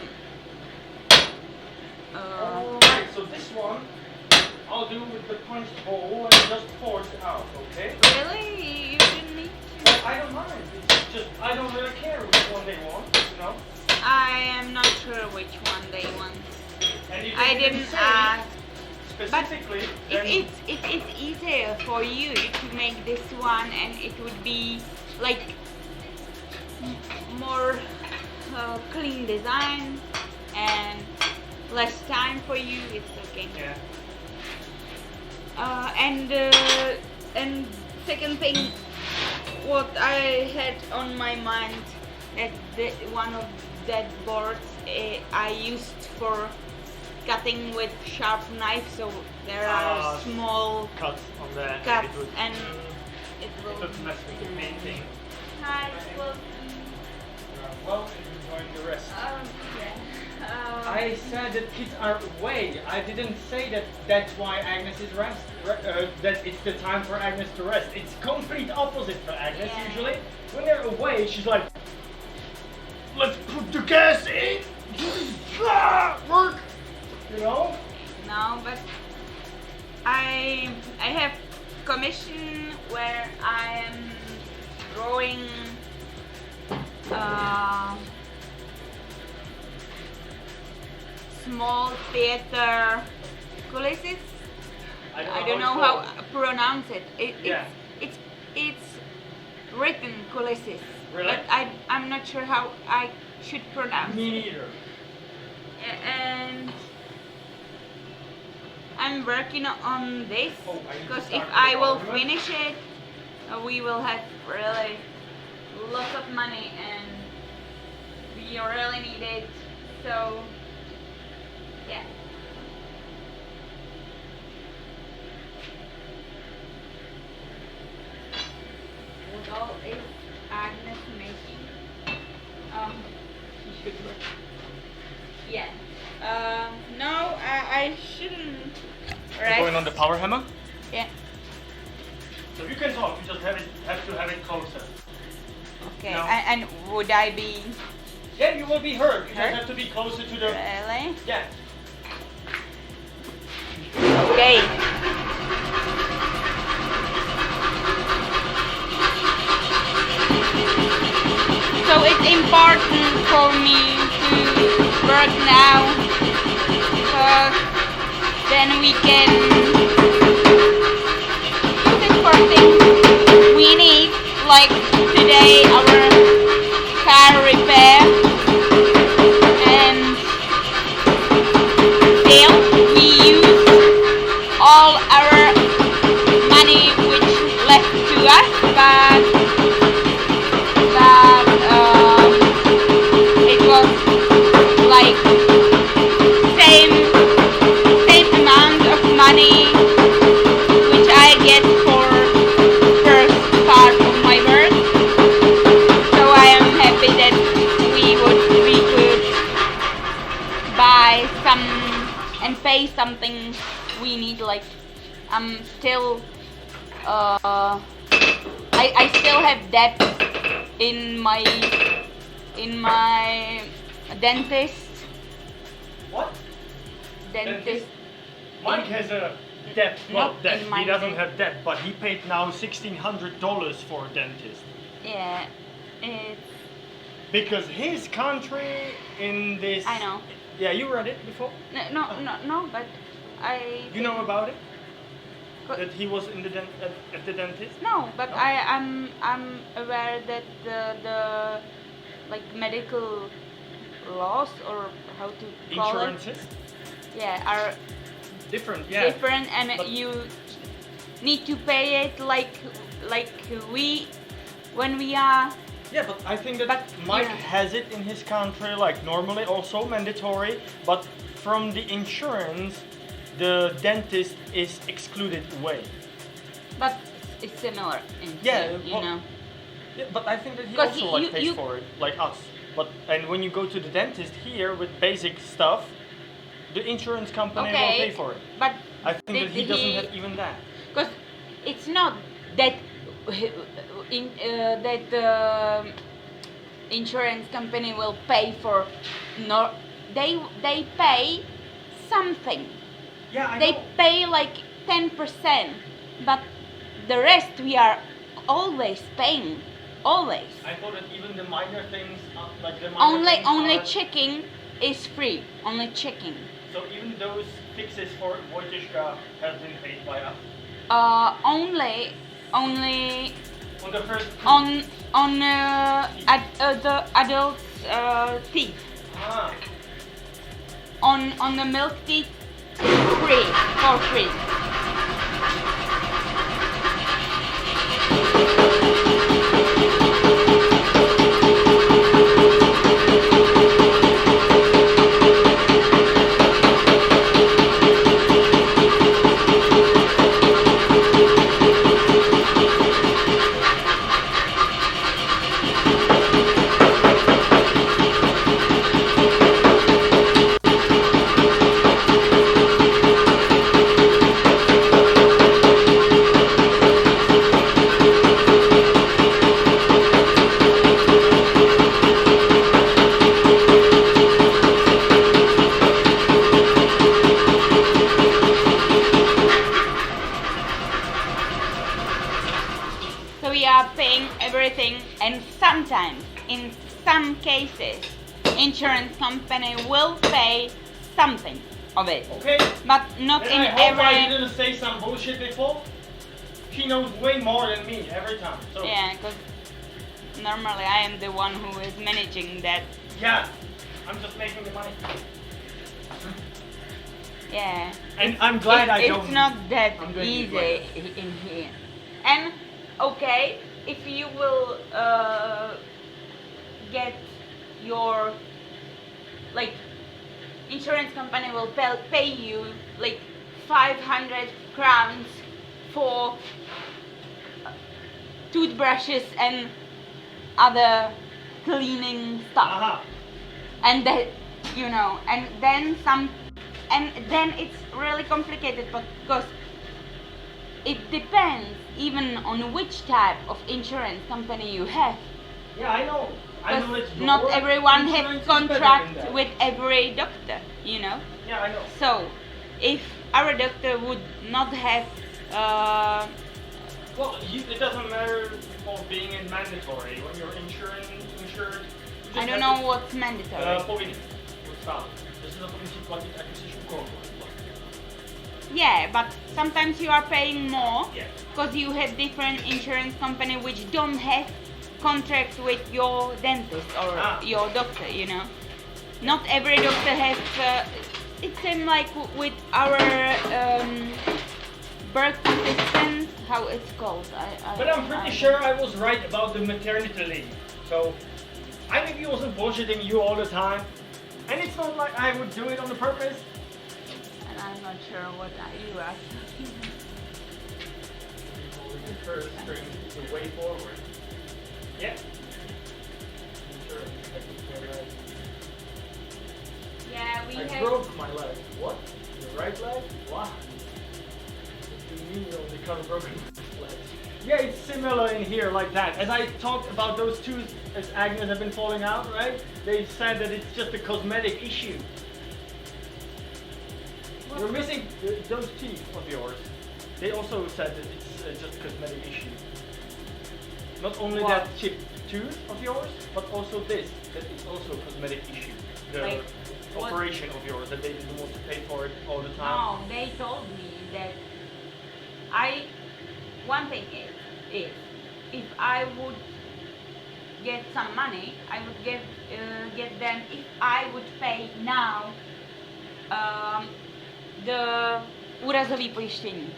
Alright, so this one I'll do with the punched hole and just force it out, okay?
Really? You didn't need to?
Well, I don't mind. It's just I don't really care which one they want, you know?
I am not sure which one they want.
And if
I
they
didn't
say
ask.
specifically,
If
then
it's easier for you to make this one, and it would be like more clean design and less time for you, it's okay.
yeah.
And second thing, what I had on my mind at one of that boards I used for cutting with sharp knife, so there are small
Cuts on the
cuts
it would,
and it will.
it would mess with the painting.
Hi, well,
Well, enjoying the rest.
yeah.
I said that kids are away. I didn't say that that's why Agnes is rest. That it's the time for Agnes to rest. It's complete opposite for Agnes
Yeah.
usually. When they're away, she's like, "Let's put the gas in, work," you know.
No, but I have commission where I am drawing small theater coulisses. I don't know how to pronounce it.
Yeah.
It's written coulisses.
Really?
But I'm not sure how I should pronounce
Me
it.
neither.
And I'm working on this
Oh, I need to
because
start
if
with
I
the
will
other one.
finish it, we will have really lots of money and we really need it. So yeah. What all is Agnes making? She should work. Yeah. No, I shouldn't rest.
Going on the power hammer.
Yeah.
So you can talk. You just have to have it closer.
Okay.
No.
And would I be
Yeah, you will be heard. You
Heard?
just have to be closer to the.
really?
Yeah.
Okay. So it's important for me to work now because then we can use it for things we need, like today our car repair, and still we use all our money which left to us, but it was like same amount of money which I get for first part of my work. So I am happy that we could buy some and pay something we need. Like I'm still I still have debt in my dentist.
What?
Dentist.
Mike has a debt. Well,
Not
debt.
in my
He doesn't
dent-
have debt, but he paid now $1,600 for a dentist
Yeah, it's
because his country in this.
I know.
Yeah, you read it before.
No, but I.
You know about it?
But-
That he was in the at the dentist.
No, but
No?
I'm aware that the like medical laws or how to call
Insurances.
it, yeah, are
Different. Yeah.
different, and
But-
you need to pay it like we when we are.
Yeah, but I think that
But,
Mike
yeah.
has it in his country, like normally also mandatory, but from the insurance, the dentist is excluded away.
But it's similar in
Yeah,
you
well,
know.
Yeah, but I think that he
'Cause
also like
you-
pays
you-
for it, like us. But and when you go to the dentist here with basic stuff, The insurance company
Okay,
will pay for it.
but
I think that he
did
doesn't have even that.
because it's not that insurance company will pay for, no, they pay something.
Yeah, I
They
know.
pay like 10%, but the rest we are always paying, always.
I thought that even the minor things, like the minor things
Only
are,
checking is free. Only checking.
so even those fixes for Wojciechka have been paid by us.
Only
On the first
the adult teeth.
Ah,
On the milk teeth, free, for free. So we are paying everything, and sometimes, in some cases, insurance company will pay something of it,
okay.
but not
Then
in
I hope I
every.
didn't say some bullshit before. She knows way more than me every time. So
Yeah, because normally I am the one who is managing that.
yeah, I'm just making the money.
Yeah.
And I'm glad I don't.
It's not that
I'm doing it
easy
right.
in here. And okay, if you will get your, like, insurance company will pay you like 500 crowns for toothbrushes and other cleaning stuff.
Aha.
And that, and then it's really complicated, because it depends even on which type of insurance company you have.
Yeah, I know. I know it's
Not
your
everyone
insurance
has
is better than
contract
that.
with every doctor,
Yeah, I know.
So if our doctor would not have
Well, it doesn't matter for being in mandatory when you're insured.
I don't know what's mandatory.
Powinien ustalić. Że powinien się płacić jakieś konto.
Yeah, but sometimes you are paying more
Yeah.
because you have different insurance company which don't have contract with your dentist or your doctor, Not every doctor has, it's same like with our birth assistant, how it's called.
But I'm pretty sure I was right about the maternity leave. So I maybe wasn't bullshitting you all the time. And it's not like I would do it on the purpose.
And I'm not sure what you are.
First string the way forward. Yeah. Insurance, I think you're right.
Yeah, we
I
have.
broke my leg. What? Your right leg? What? What do you mean you only kind of broken my leg? Yeah, it's similar in here like that. As I talked about those two, as Agnes have been falling out, right? They said that it's just a cosmetic issue. You're missing those teeth of yours. They also said that it's just a cosmetic issue. Not only
What?
that chipped tooth of yours, but also this, that it's also a cosmetic issue. The
Like, what?
operation of yours, that they didn't want to pay for it all the time.
No, they told me that one thing is if I would get some money, I would get them if I would pay now the úrazový pojištění.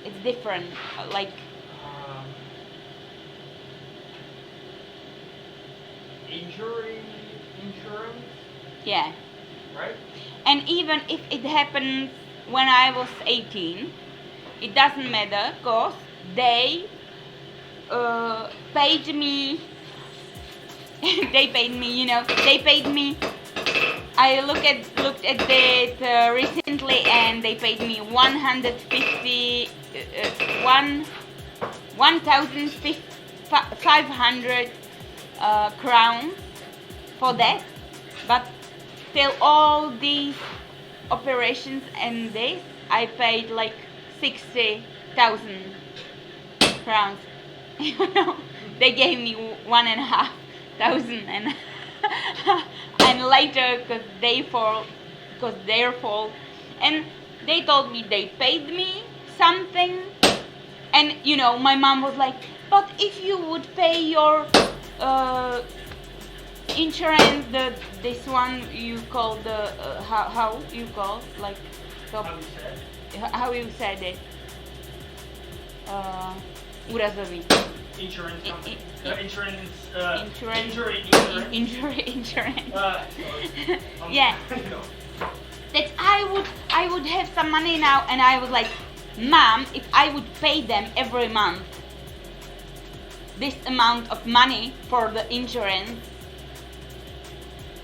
It's different, like
injury insurance,
yeah.
right?
And even if it happens when I was 18, it doesn't matter because they paid me. They paid me, I looked at it recently, and they paid me 1,500 crowns for that. But till all these operations and this, I paid like 60,000 crowns. You know, they gave me 1,500, and later, because their fault, and they told me they paid me something, and you know, my mom was like, but if you would pay your insurance, this one you call the how you call, like the, how you said it, úrazový.
Insurance company.
Insurance. Yeah. That I would have some money now, and I was like, Mom, if I would pay them every month this amount of money for the insurance,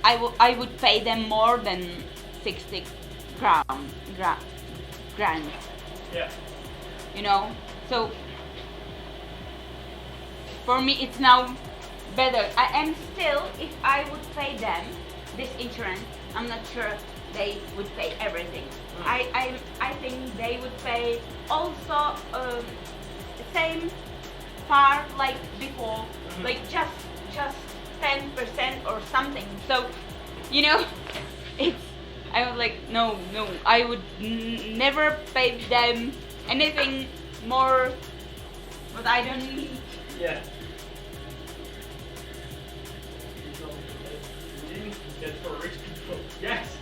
I would pay them more than 60 grand.
Yeah.
You know, so for me it's now better. And still, if I would pay them this insurance, I'm not sure they would pay everything. I think they would pay also the same part like before, like just 10% or something. So, you know, I was like, no, I would never pay them anything more, but I don't need.
Yeah. That's for rich people. Yes.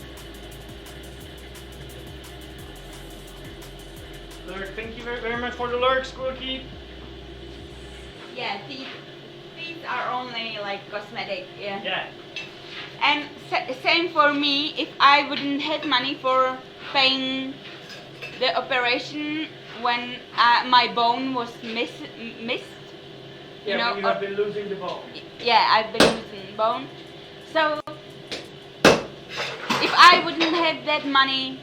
Lurk, thank you very much for the lurks, Cookie.
Yeah, these are only like cosmetic. Yeah.
Yeah.
And same for me. If I wouldn't have money for paying the operation when my bone was missed.
Yeah,
You know,
when you have been losing the bone.
Yeah, I've been losing bone. So if I wouldn't have that money,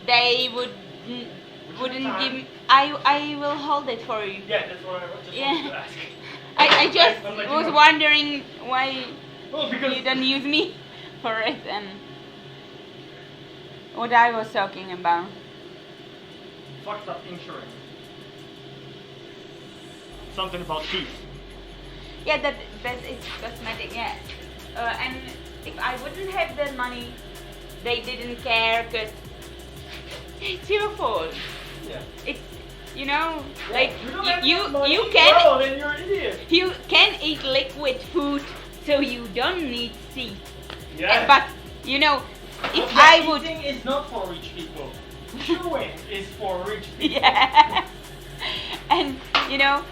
they wouldn't give me. I will hold it for you.
Yeah, that's what I just wanted to ask.
I just
like,
was wondering why
because
you don't use me for it, and what I was talking about.
Fucked up insurance. Something about teeth.
Yeah, that is cosmetic. Yeah, and if I wouldn't have that money, they didn't care, because it's your fault.
Yeah.
It's, you know,
Yeah,
like
you
can
well, then you're an idiot.
you can eat liquid food, so you don't need teeth.
Yeah.
But you know, if
But
I would,
eating is not for rich people. Chewing is for rich people.
yeah, and you know,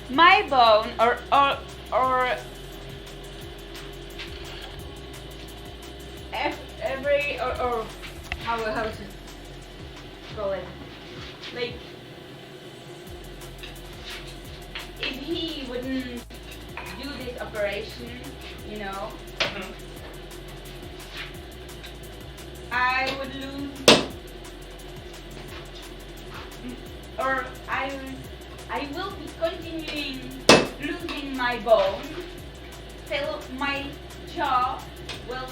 my bone or every or how to call it, like if he wouldn't do this operation, you know, I would lose, or I will be continuing losing my bone till my jaw will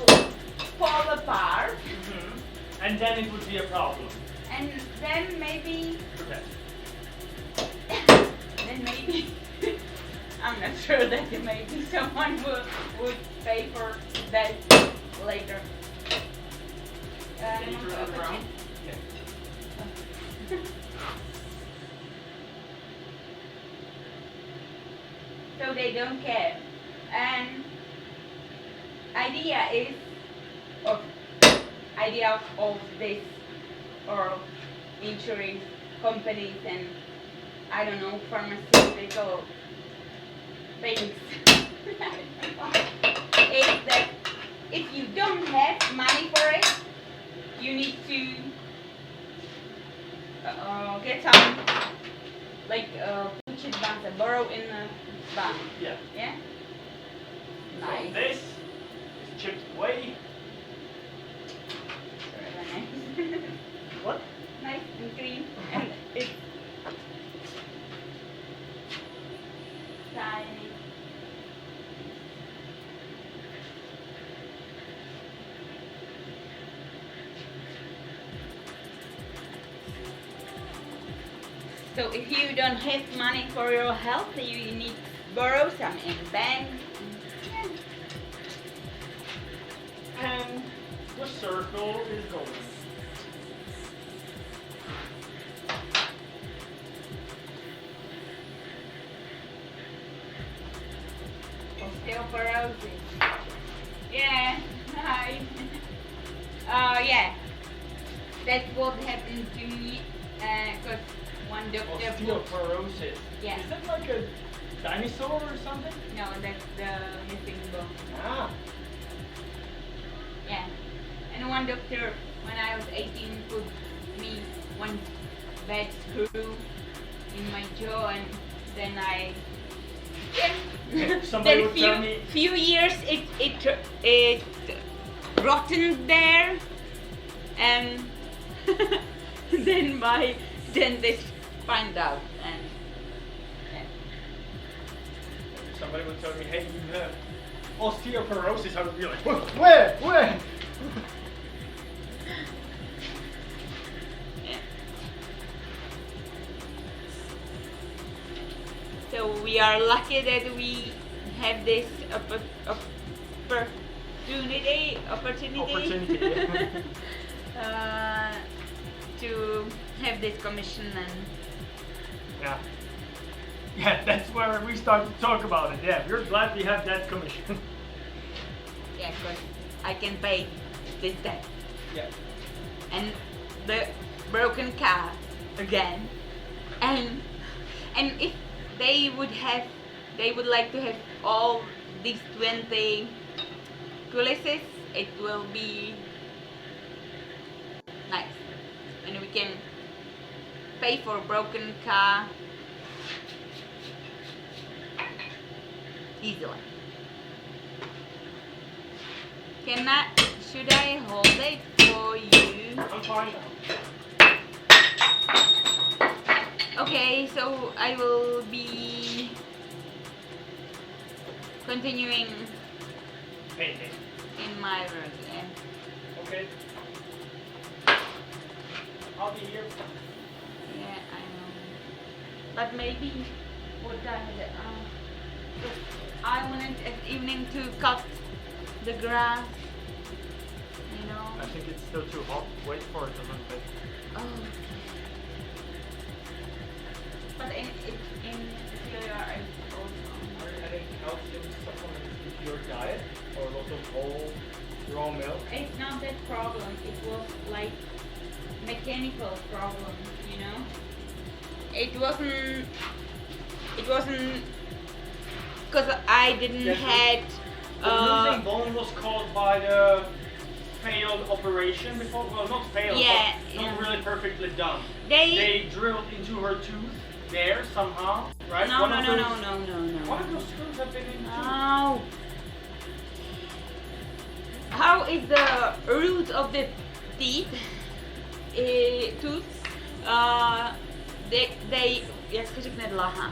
fall apart.
And then it would be a problem.
And then maybe,
Okay.
I'm not sure that maybe someone would pay for that later.
Can you turn it around? Yeah.
So they don't care. And idea of this, or insurance companies and I don't know, pharmaceutical things is that if you don't have money for it, you need to get some, like půjčit bance, borrow in a bank.
Yeah.
Yeah?
So
Nice.
this is chipped away.
So if you don't have money for your health, you need to borrow some in bank.
And the circle is going.
Osteoporosis. Yeah, hi. Yeah. That's what happened to me. Cause one doctor.
Osteoporosis.
Yeah.
Is that like a dinosaur or something?
No, that's the missing bone.
Ah.
Yeah. And one doctor, when I was 18, put me one bad screw in my jaw, and then I. Yeah.
Somebody
then
would tell me.
Few years it rotten there, and then my dentist find out, and yeah.
Somebody would tell me, hey, you have osteoporosis. I would be like, where?
Yeah. So we are lucky that we have this opportunity
yeah.
to have this commission, and
yeah, that's where we start to talk about it. Yeah, we're glad we have that commission.
yeah, because I can pay this debt
Yeah.
and the broken car again, and if they would like to have all these 20 policies, it will be nice, and we can pay for a broken car easily. Should I hold it for you?
I'm fine now.
Okay, so I will be continuing
Painting.
in my room. Yeah,
Okay. I'll be here.
yeah, I know. But maybe what time is it? So I wanted at evening to cut the grass. You know.
I think it's still too hot. Wait for it a little bit.
Oh. But in Syria, I also.
Are you adding calcium supplements into your diet? Or a lot of whole raw milk?
It's not that problem. It was like mechanical problem, you know. It wasn't because I didn't
Yes,
had.
The losing bone was caused by the failed operation before. Well, not failed,
Yeah,
but not
yeah.
really perfectly done.
They
drilled into her tooth there somehow, right?
no.
One of those
No.
screws have been in the tooth.
No. How is the root of the teeth? Tooth. Jak se řekne dlaha?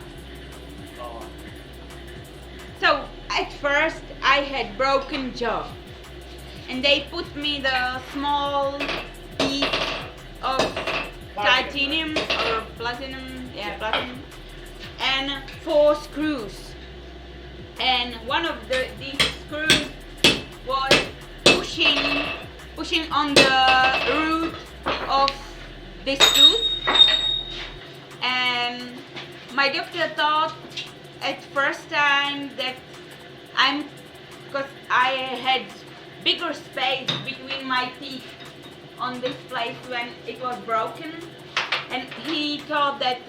Oh.
So at first I had broken jaw, and they put me the small piece of titanium or platinum, platinum, and 4 screws. And one of these screws was pushing on the root of this tooth, and my doctor thought at first time that because I had bigger space between my teeth on this place when it was broken, and he thought that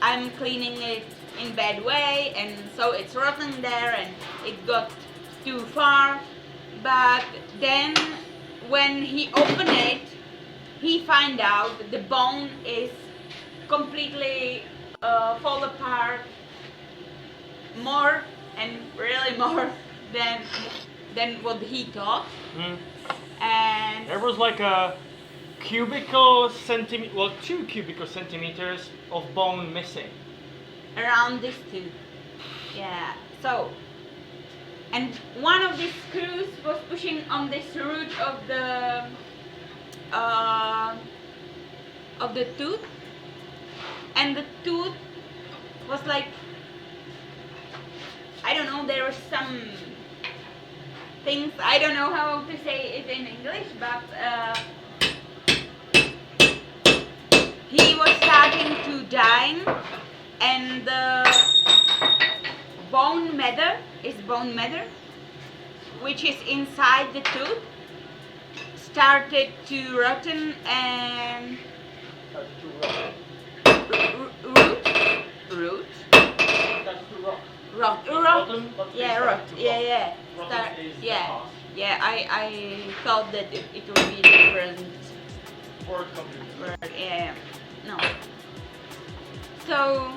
I'm cleaning it in bad way, and so it's rotten there and it got too far. But then when he opened it, he found out that the bone is completely fall apart more and really more than what he thought. And
There was like a cubical centimeter, well, 2 cubical centimeters of bone missing.
around this tooth, yeah. So, and one of these screws was pushing on this root of the tooth, and the tooth was like, I don't know, there were some things, I don't know how to say it in English, but he was starting to die, and the bone matter, which is inside the tooth, started to rotten and root.
That's to rot. Rotten, but
Yeah,
it's
rot.
to
Yeah.
Rotten is the
Yeah.
past.
Yeah, I thought that it would be different
Word completely.
word. Yeah. No. So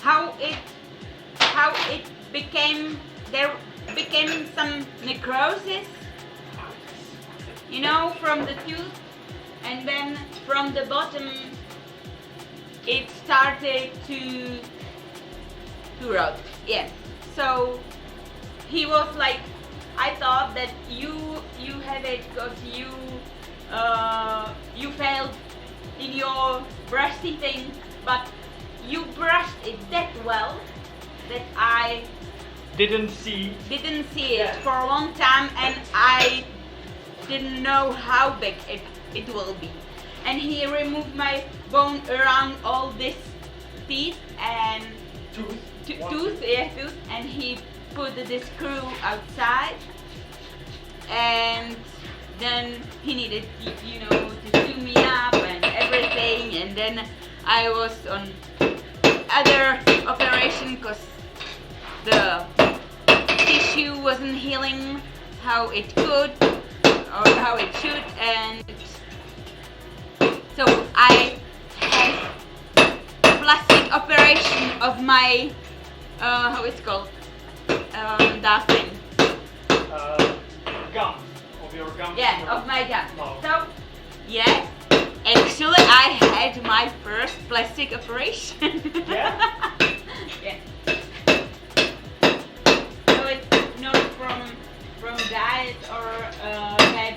how it became, there became some necrosis, from the tooth, and then from the bottom it started to rot. Yeah. So he was like, I thought that you had it because you failed in your brush teething, but you brushed it that well that I
Didn't see.
didn't see it for a long time, and I didn't know how big it will be. And he removed my bone around all this teeth and tooth, and he put the screw outside, and then he needed to sew me up and everything, and then I was on other operation because the tissue wasn't healing how it could or how it should, and so I had plastic operation of my how it's called, that thing.
Gum. Of your gum.
Yeah, of my gum.
Mouth.
So yes, actually I had my first plastic operation.
Yeah?
Yeah. So it's not from diet or bad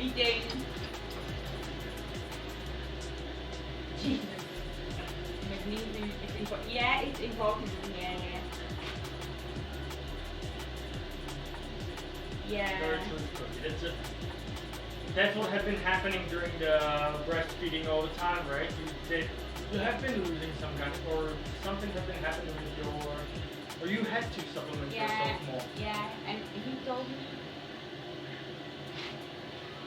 eating. Jesus. Magnesium is important. Yeah, it's important. Yeah.
Very true. That's what had been happening during the breastfeeding all the time, right? You have been losing some kind or something has been happening with your, or you had to supplement yourself more.
Yeah, and he told me.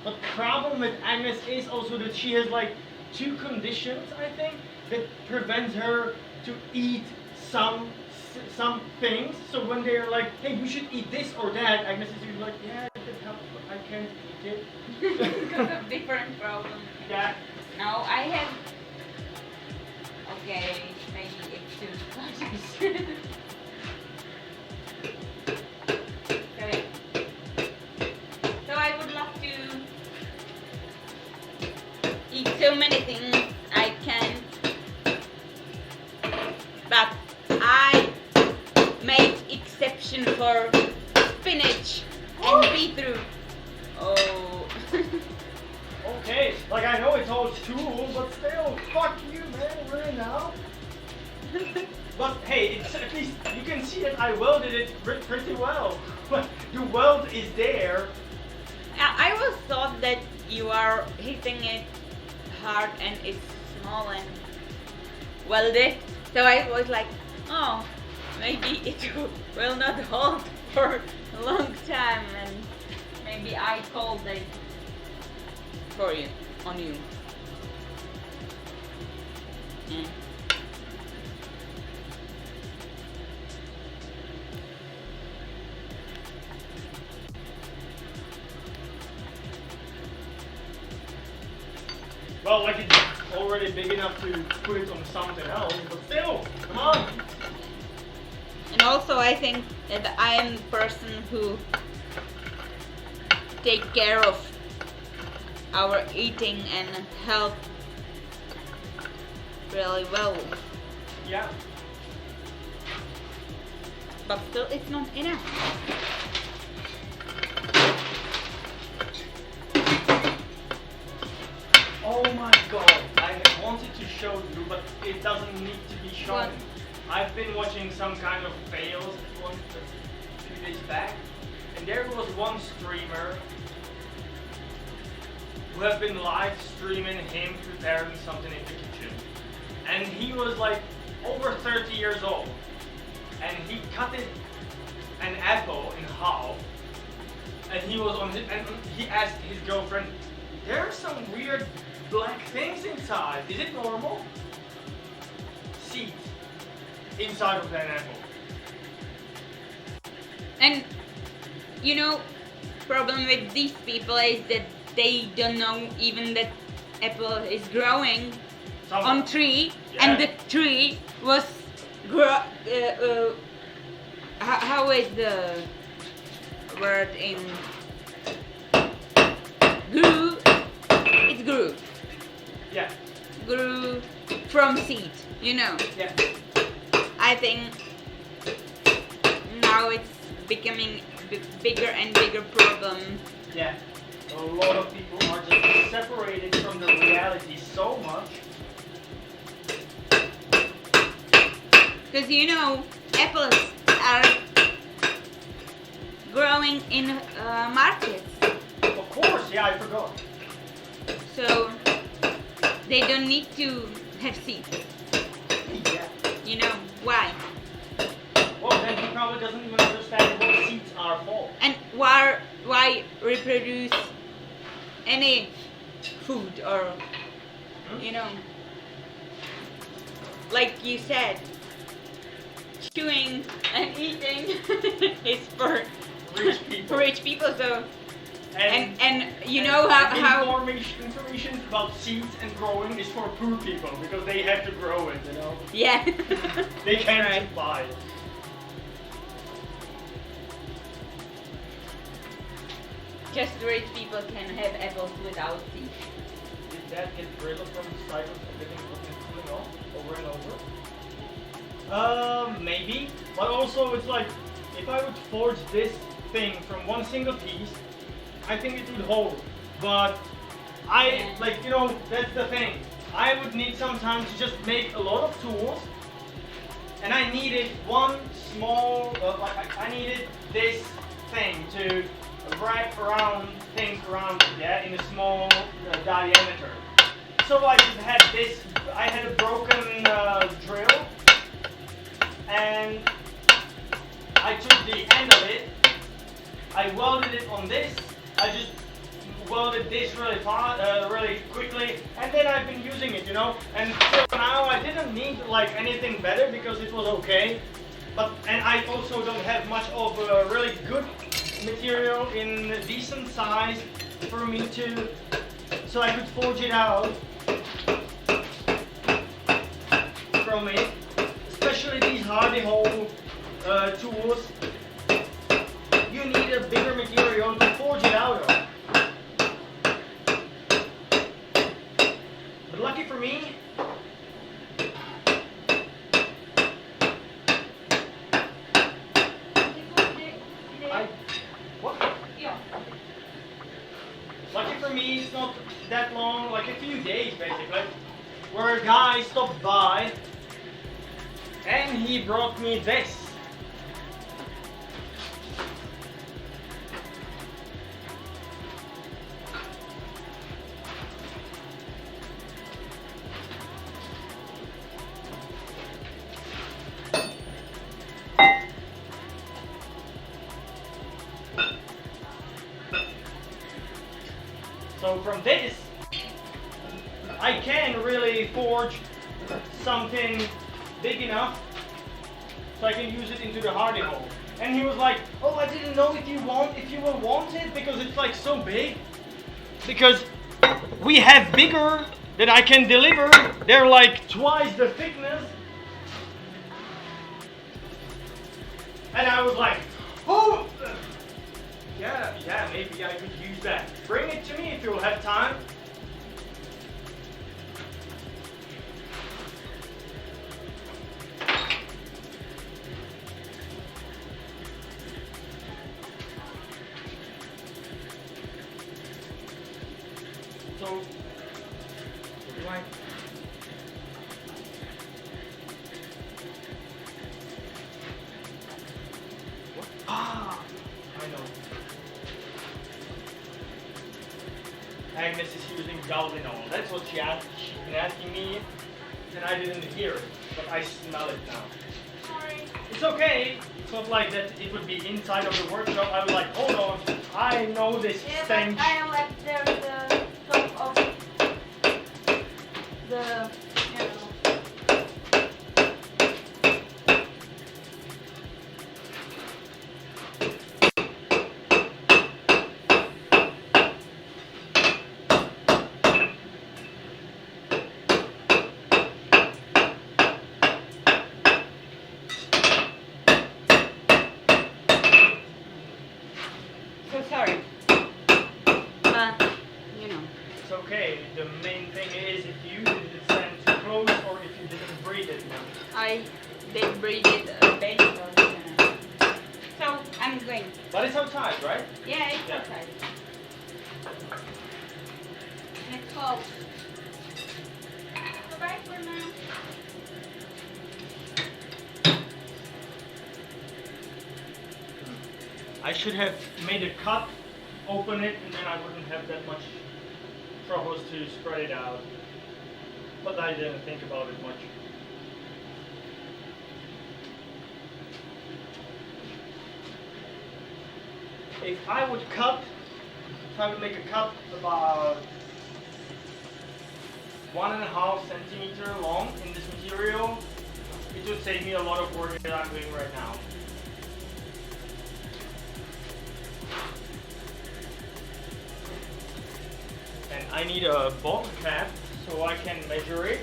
But the problem with Agnes is also that she has like two conditions, I think, that prevents her to eat some things. So when they're like, hey, we should eat this or that, Agnes is usually like, yeah, it helps, but I can't eat it.
Because of different problems.
Yeah.
No, I have. Okay, maybe it's too much. So I would love to eat so many things I can, but I made exception for spinach and beetroot. Oh.
Okay, like I know it's all tool, but still, fuck you, man, really now? But hey, it's at least you can see that I welded it pretty well. The weld is there.
I always thought that you are hitting it hard and it's small and welded. So I was like, oh, maybe it will not hold for a long time, and maybe I called it for you, on you. Mm.
Well, like it's already big enough to put it on something else, but still, come on.
And also I think that I am the person who take care of our eating and health really well.
Yeah.
But still it's not enough.
Oh my god, I have show you, but it doesn't need to be shown.
What?
I've been watching some kind of fails a few days back, and there was one streamer who have been live streaming him preparing something in the kitchen. And he was like over 30 years old. And he cut an apple in half. And he was and he asked his girlfriend, there are some weird black things inside. Is it normal? Seeds inside of that apple.
And you know, problem with these people is that they don't know even that apple is growing on tree, and the tree was how is the word in grew? It grew.
Yeah.
Grew from seed, you know.
Yeah.
I think now it's becoming bigger and bigger problem.
Yeah. A lot of people are just separated from the reality so much.
Because you know, apples are growing in markets.
Of course, yeah, I forgot.
So they don't need to have seeds.
Yeah.
You know why?
Well, then he probably doesn't even understand what seeds are for.
And why reproduce any food or you know, like you said, chewing and eating is for
rich people.
So and you know how
information about seeds and growing is for poor people because they have to grow it, you know.
Yeah.
They can't just buy it.
Just rich people can have apples without seeds.
Did that get rid of from the cycle of getting cooling off over and over? Maybe. But also it's like, if I would forge this thing from one single piece, I think it would hold. But like, you know, that's the thing. I would need some time to just make a lot of tools. And I needed one small, I needed this thing to wrap around things around it, yeah, in a small diameter. So I just had this, I had a broken drill, and I took the end of it, I welded it on this, I just welded this really really quickly, and then I've been using it, you know, and so now I didn't need like anything better because it was okay, and I also don't have much of a really good material in a decent size for me to, so I could forge it out from it, especially these hardy hole tools. You need a bigger material to forge it out of. But lucky for me, it's not that long, like a few days basically, where a guy stopped by and he brought me this. So from this, I can really forge something big enough so I can use it into the hardy hole. And he was like, oh, I didn't know if you will want it because it's like so big. Because we have bigger that I can deliver. They're like twice the thickness. And I was like, oh, yeah, maybe I could use that. Bring it to me if you'll have time. So, Agnes is using Galvinol. That's what she's been asking me, and I didn't hear it, but I smell it now.
Sorry.
It's okay. It's not like that it would be inside of the workshop. I was like, hold on, I know this
Yeah,
stench.
but I left there the top of the, you know. So sorry. But, you know.
It's okay. The main thing is if you didn't stand too close or if you didn't breathe it.
I did breathe it a bit, but, you know. So, I'm going.
But it's outside, right?
Yeah, it's
Yeah.
outside. Let's go. Bye for now.
I should have made a cut, open it, and then I wouldn't have that much troubles to spread it out. But I didn't think about it much. If I would make a cut about 1.5 centimeter long in this material, it would save me a lot of work that I'm doing right now. And I need a bottle cap so I can measure it.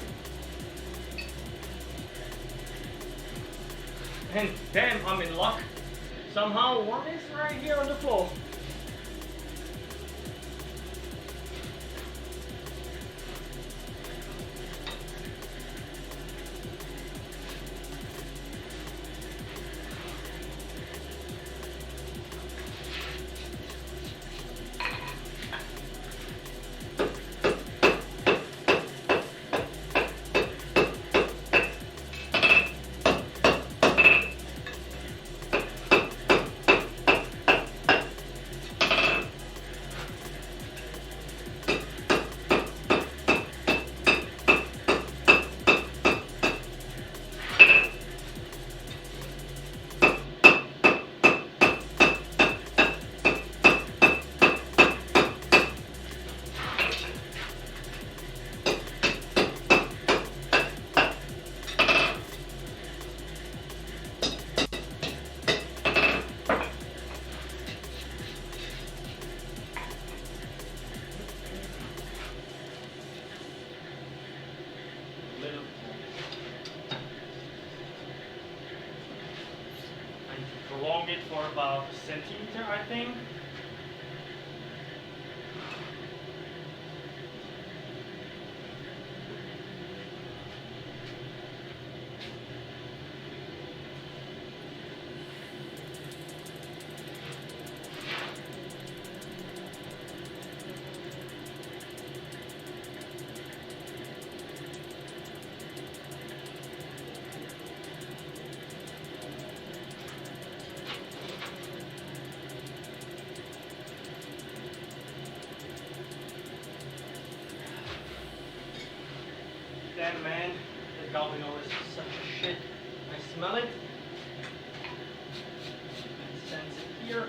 And damn, I'm in luck. Somehow one is right here on the floor. Prolong it for about a centimeter, I think. Damn man, the Galvinol is such a shit. I smell it. I sense it here.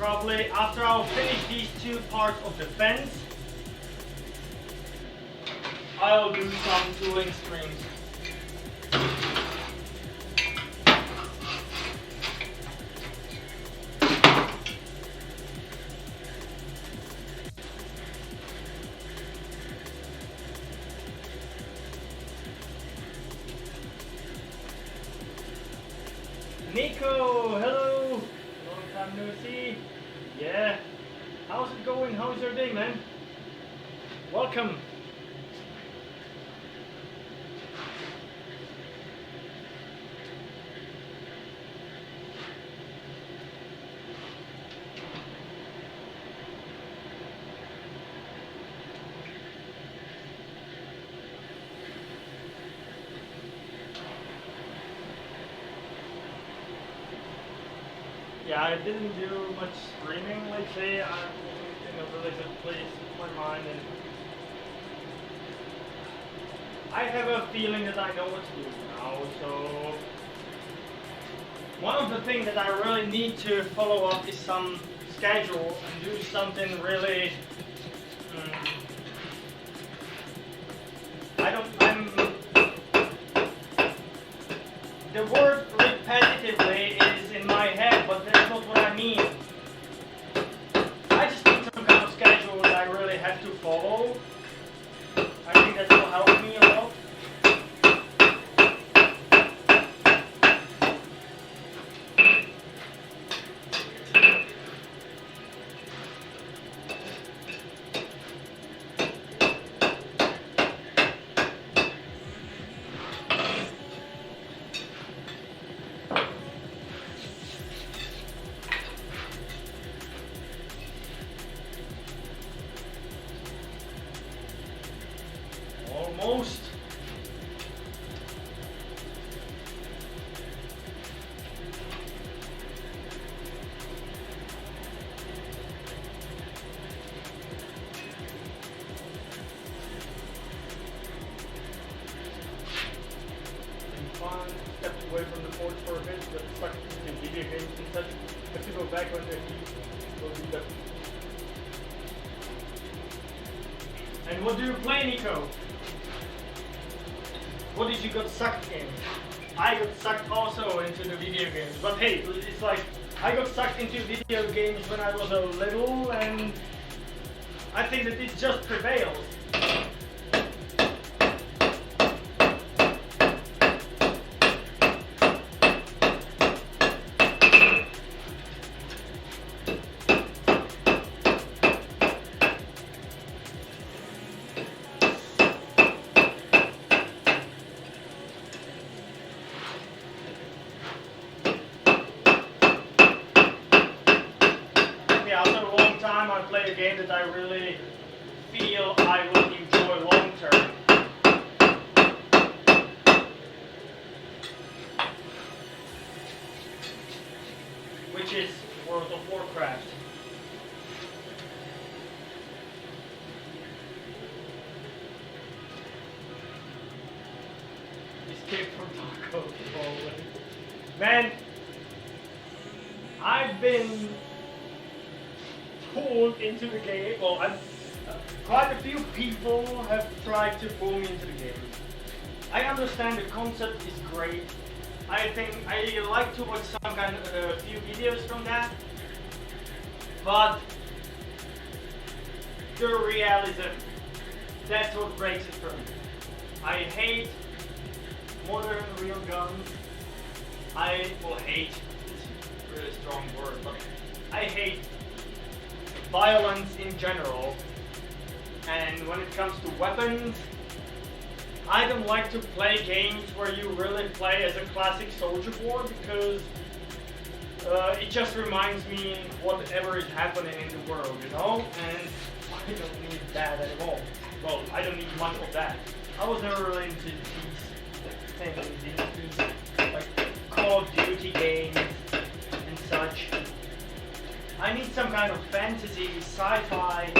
probably after I'll finish these two parts of the fence, I'll do some tooling strings. Nico, hello! Long time no see. Yeah. How's it going? How's your day, man? Welcome. Yeah, I didn't do much streaming lately. I'm in a really good place with my mind, and I have a feeling that I know what to do now. So one of the things that I really need to follow up is some schedule and do something really. The word repetitively is in my head, but that's not what I mean. I just need some kind of schedule that I really have to follow. I think that will help me a lot. Almost. Been fun. Stepped away from the porch for a bit, but stuck in video games and such. Have to go back on the heat. Go do that. And what do you play, Nico? What did you get sucked in? I got sucked also into the video games. But hey, it's like I got sucked into video games when I was a little, and I think that it just prevails. I play a game that I really feel I will enjoy long term. Which is World of Warcraft. Escape from Taco Ball. Man, I've been pulled into the game. Well, quite a few people have tried to pull me into the game. I understand the concept is great. I think I like to watch some kind of a few videos from that, but the realism, that's what breaks it for me. I hate modern real guns. Hate is a really strong word, but I hate violence in general, and when it comes to weapons, I don't like to play games where you really play as a classic soldier boy, because it just reminds me whatever is happening in the world, you know, and I don't need that at all. Well, I don't need much of that. I was never really into these things, these like Call of Duty games and such. I need some kind of fantasy, sci-fi.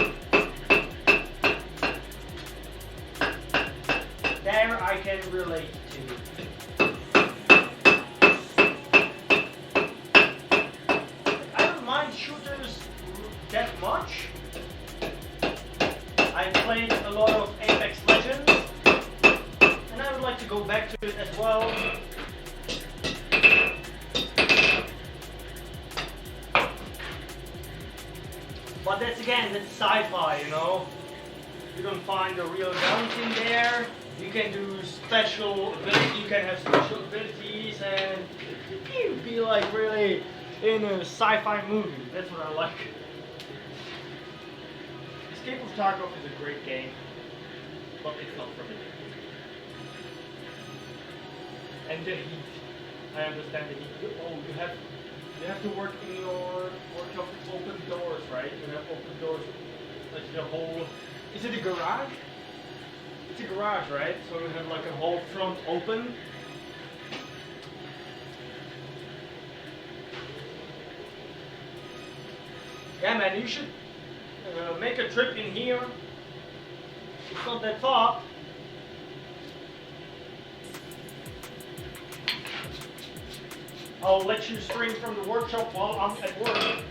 There I can relate to. I don't mind shooters go back to it as well. But that's sci-fi, you know. You don't find the real guns in there. You can do special abilities. You can have special abilities, and you be like really in a sci-fi movie. That's what I like. Escape of Tarkov is a great game, but it's not for me. And the heat. I understand the heat. Oh, you have to work in your workshop with open doors, right? You have open doors, like the whole. Is it a garage? It's a garage, right? So you have like a whole front open. Yeah, man, you should make a trip in here. It's not that far. I'll let you stream from the workshop while I'm at work.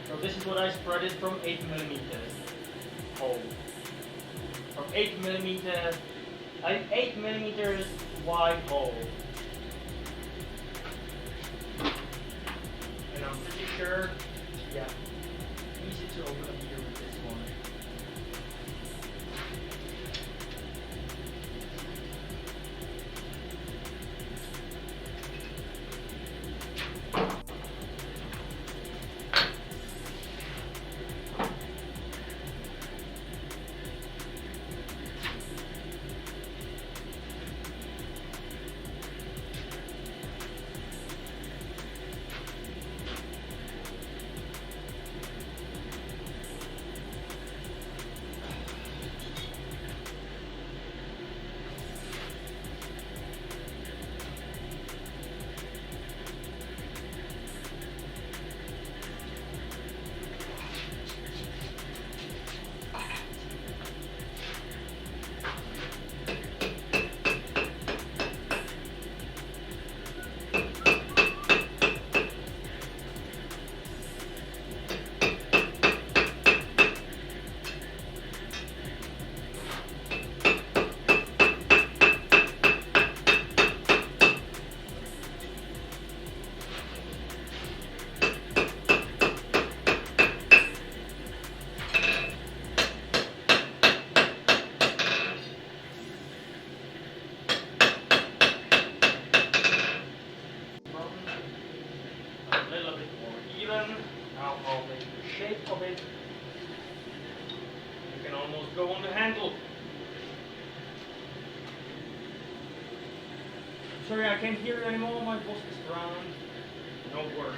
So this is what I spread it from 8mm hole. From 8mm, 8mm wide hole. And I'm pretty sure, yeah, easy to open up here with this one. Now I'll make the shape of it. You can almost go on the handle. Sorry, I can't hear you anymore. My boss is around. Don't worry.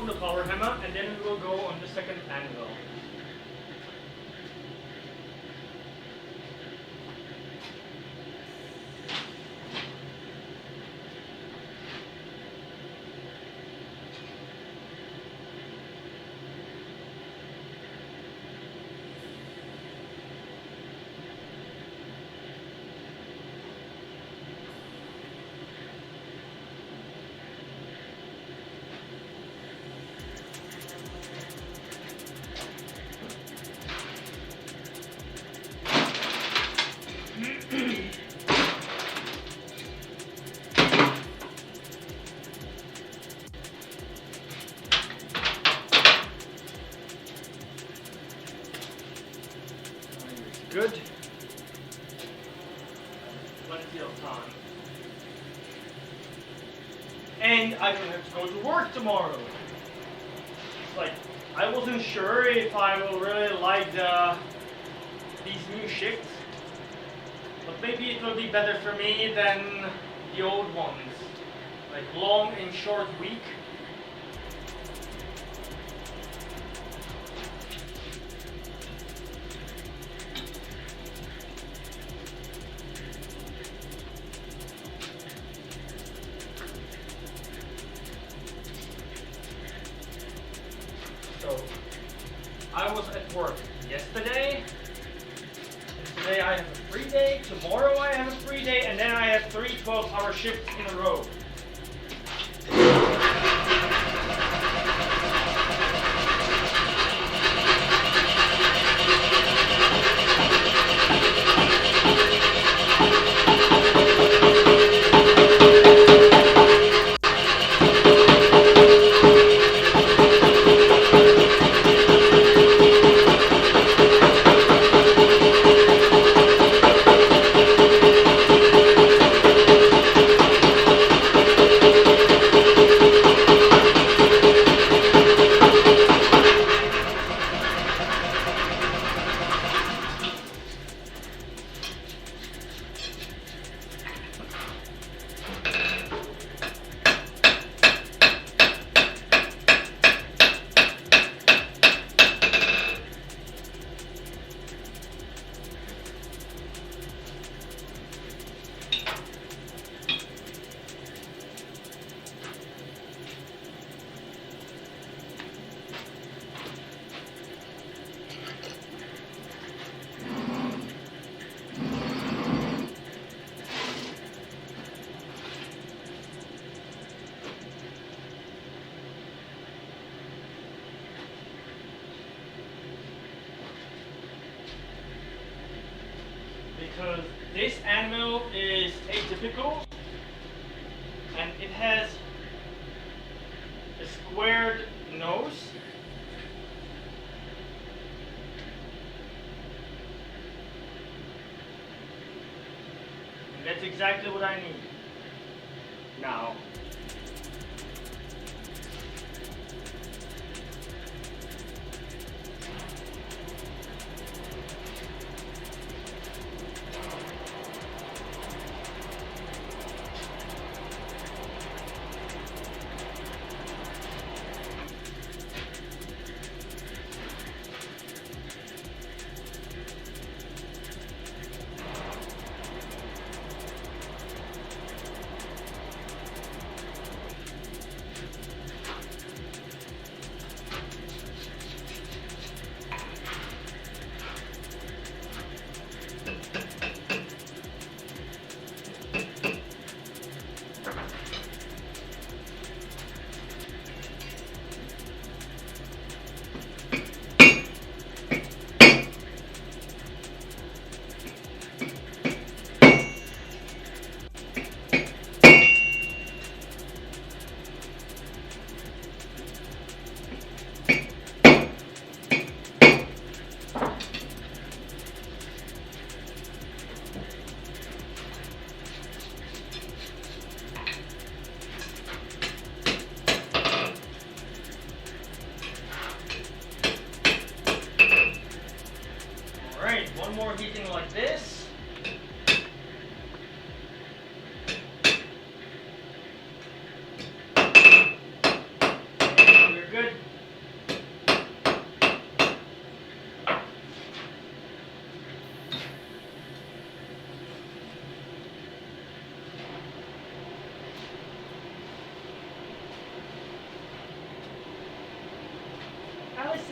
from the power hammer, and then we will go on the second anvil. Good. Plenty of time. And I don't have to go to work tomorrow. It's like, I wasn't sure if I will really like these new shifts. But maybe it will be better for me than the old ones. Like long and short week. So, I was at work yesterday, and today I have a free day, tomorrow I have a free day, and then I have 3 12-hour shifts in a row. Because this anvil is atypical and it has a squared nose. And that's exactly what I need now.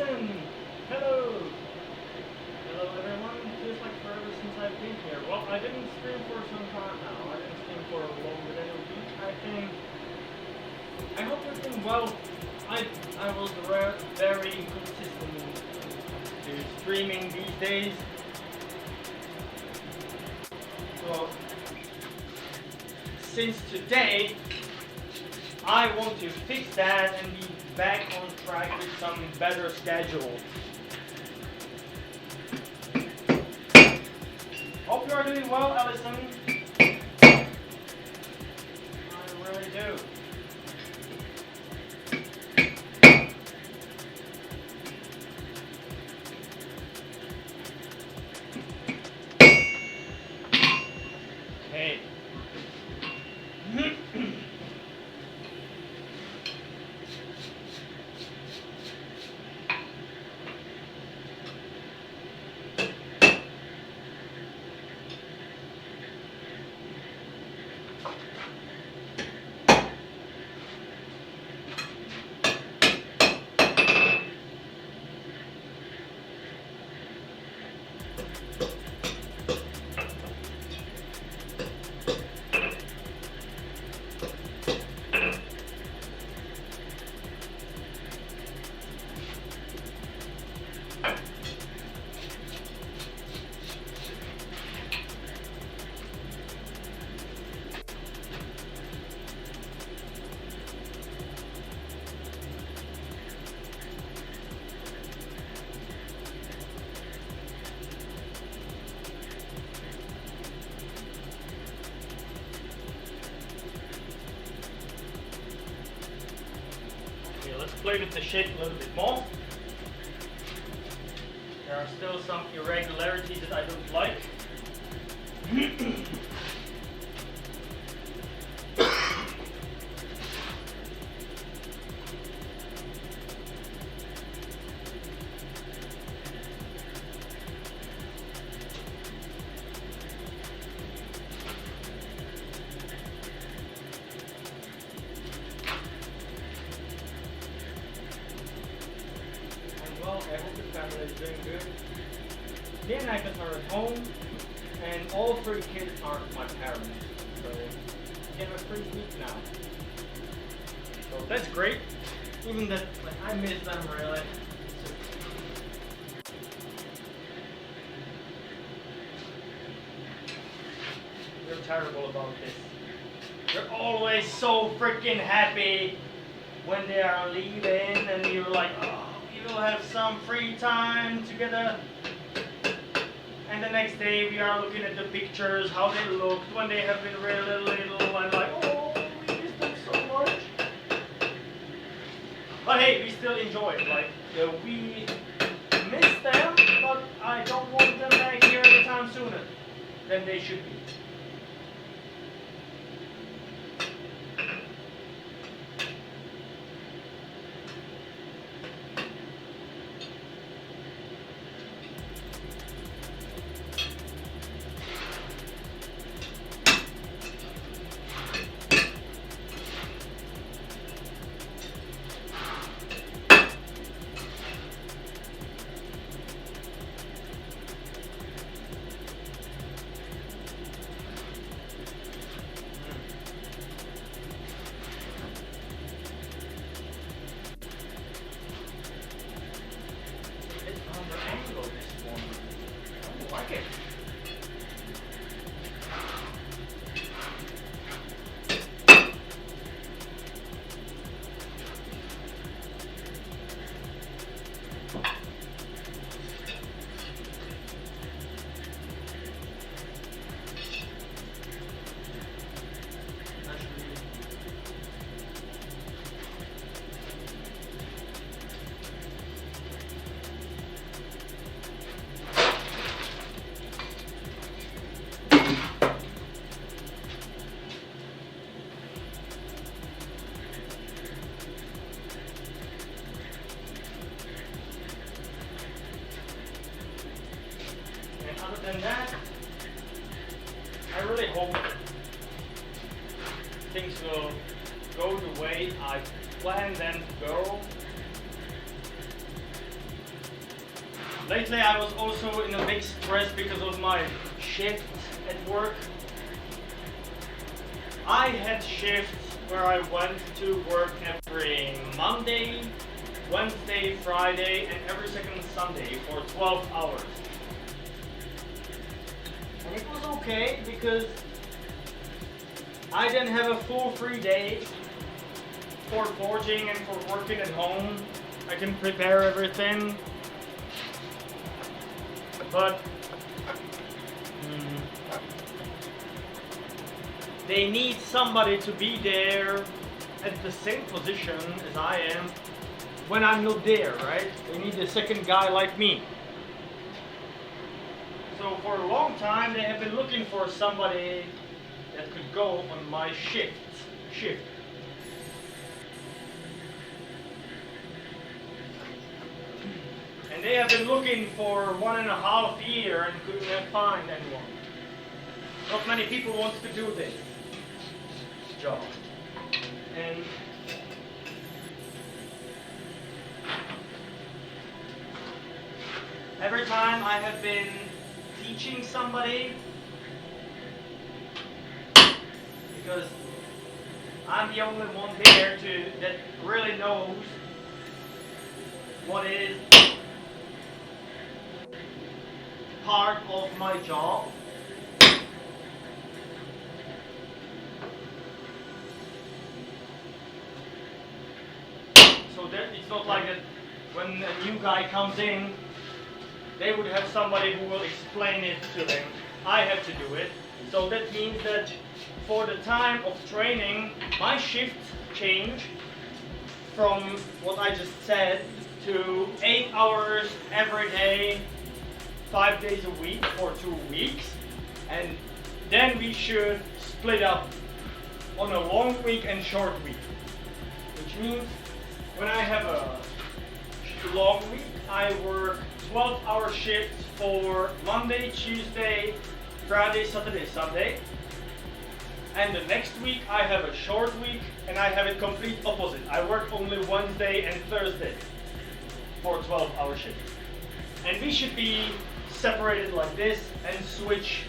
Alison! Hello! Hello everyone, it feels like forever since I've been here. Well, I didn't stream for some time now. I didn't stream for longer than a week, I think. I hope you're doing well. I was very inconsistent to streaming these days. So, since today, I want to fix that and be back on track with some better schedule. Hope you are doing well, Alison. I really do. Okay. Let's play with the shape a little bit more. There are still some irregularities that I don't like. I hope the family is doing good. Me and Agnes are at home, and all three kids are my parents. So, we have a free week now. So that's great. Even that, like, I miss them really. They're terrible about this. They're always so freaking happy when they are leaving, and you're like, oh, we'll have some free time together, and the next day we are looking at the pictures, how they looked when they have been really little, and like, oh, we miss them so much. But hey, we still enjoy it. Like, we miss them, but I don't want them back here anytime sooner than they should be. Other than that, I really hope things will go the way I planned them to go. Lately I was also in a big stress because of my shift at work. I had shifts where I went to work every Monday, Wednesday, Friday, and every second Sunday for 12 hours. And it was okay because I didn't have a full free day for forging and for working at home. I can prepare everything. But they need somebody to be there at the same position as I am when I'm not there, right? They need a second guy like me. So for a long time they have been looking for somebody that could go on my shift. And they have been looking for 1.5 years and couldn't find anyone. Not many people want to do this job. And every time I have been teaching somebody, because I'm the only one here that really knows what is part of my job. So that it's not like that when a new guy comes in, they would have somebody who will explain it to them. I have to do it. So that means that for the time of training, my shifts change from what I just said to 8 hours every day, 5 days a week for 2 weeks. And then we should split up on a long week and short week. Which means when I have a long week, I work 12-hour shifts for Monday, Tuesday, Friday, Saturday, Sunday. And the next week I have a short week and I have it complete opposite. I work only Wednesday and Thursday for 12-hour shifts. And we should be separated like this and switch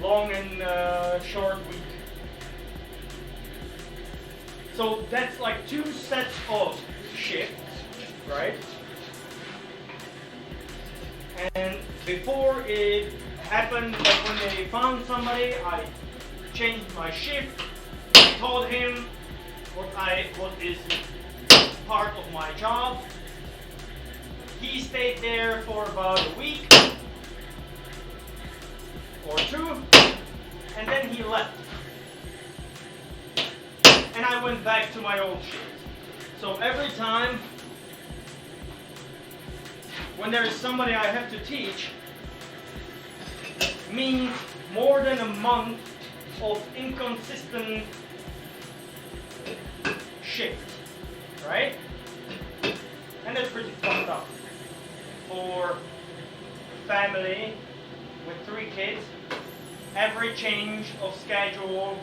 long and short week. So that's like 2 sets of shifts, right? And before it happened that when they found somebody, I changed my shift. I told him what is part of my job. He stayed there for about a week or 2, and then he left. And I went back to my old shift. So every time when there is somebody I have to teach, means more than a month of inconsistent shift, right? And that's pretty fucked up for a family with 3 kids. Every change of schedule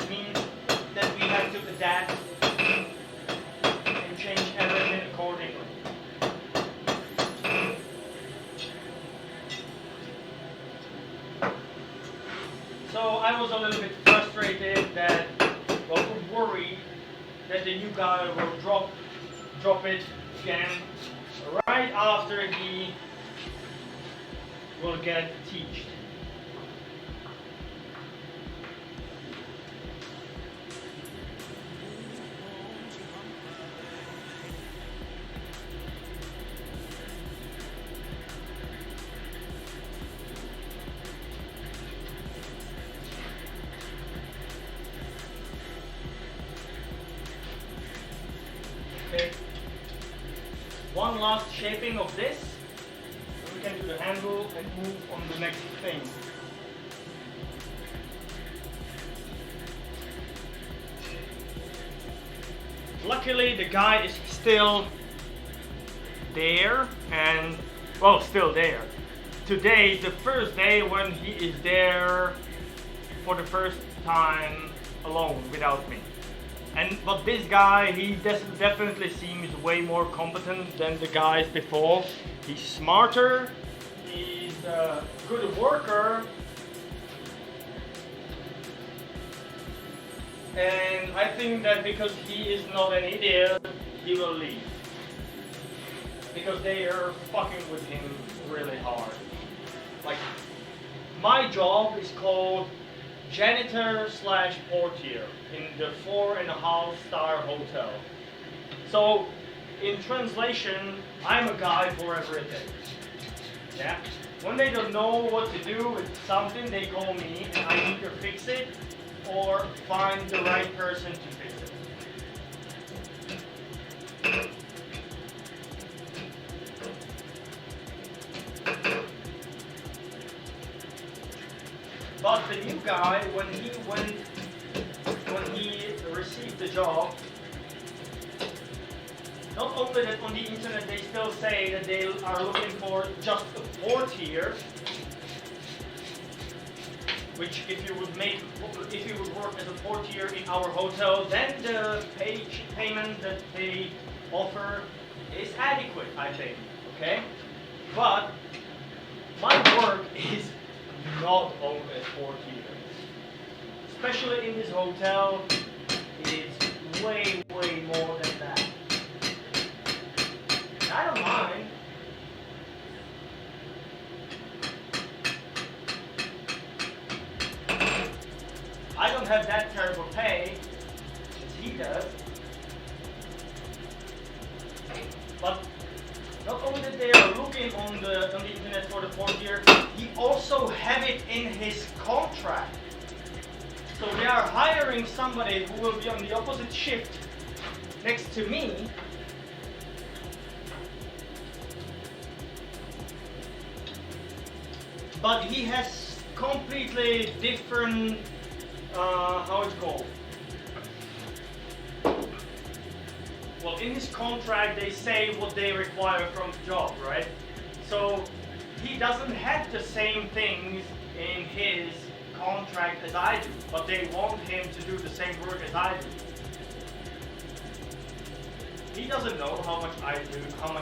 means that we have to adapt and change everything accordingly. So I was a little bit frustrated that, well, worried that the new guy will drop it again right after he will get taught. Okay. One last shaping of this, we can do the handle and move on the next thing. Luckily the guy is still there and, well, still there. Today is the first day when he is there for the first time alone without me. But this guy, he definitely seems way more competent than the guys before. He's smarter, he's a good worker, and I think that because he is not an idiot, he will leave. Because they are fucking with him really hard. Like, my job is called janitor slash portier in the 4.5-star hotel. So, in translation, I'm a guy for everything. Yeah? When they don't know what to do with something, they call me and I either fix it or find the right person to fix it. But the new guy, when he received the job, not only that on the internet they still say that they are looking for just a portier, which if you would work as a portier in our hotel, then the payment that they offer is adequate, I think. Okay, but my work is not only as portier. Especially in this hotel, it's way more than that. And I don't mind. I don't have that terrible pay as he does. But not only that they are looking on the internet for the portier, he also have it in his contract. So they are hiring somebody who will be on the opposite shift next to me. But he has completely different, how it's called? Well, in his contract they say what they require from the job, right? So he doesn't have the same things in his contract as I do, but they want him to do the same work as I do. He doesn't know how much I do, how much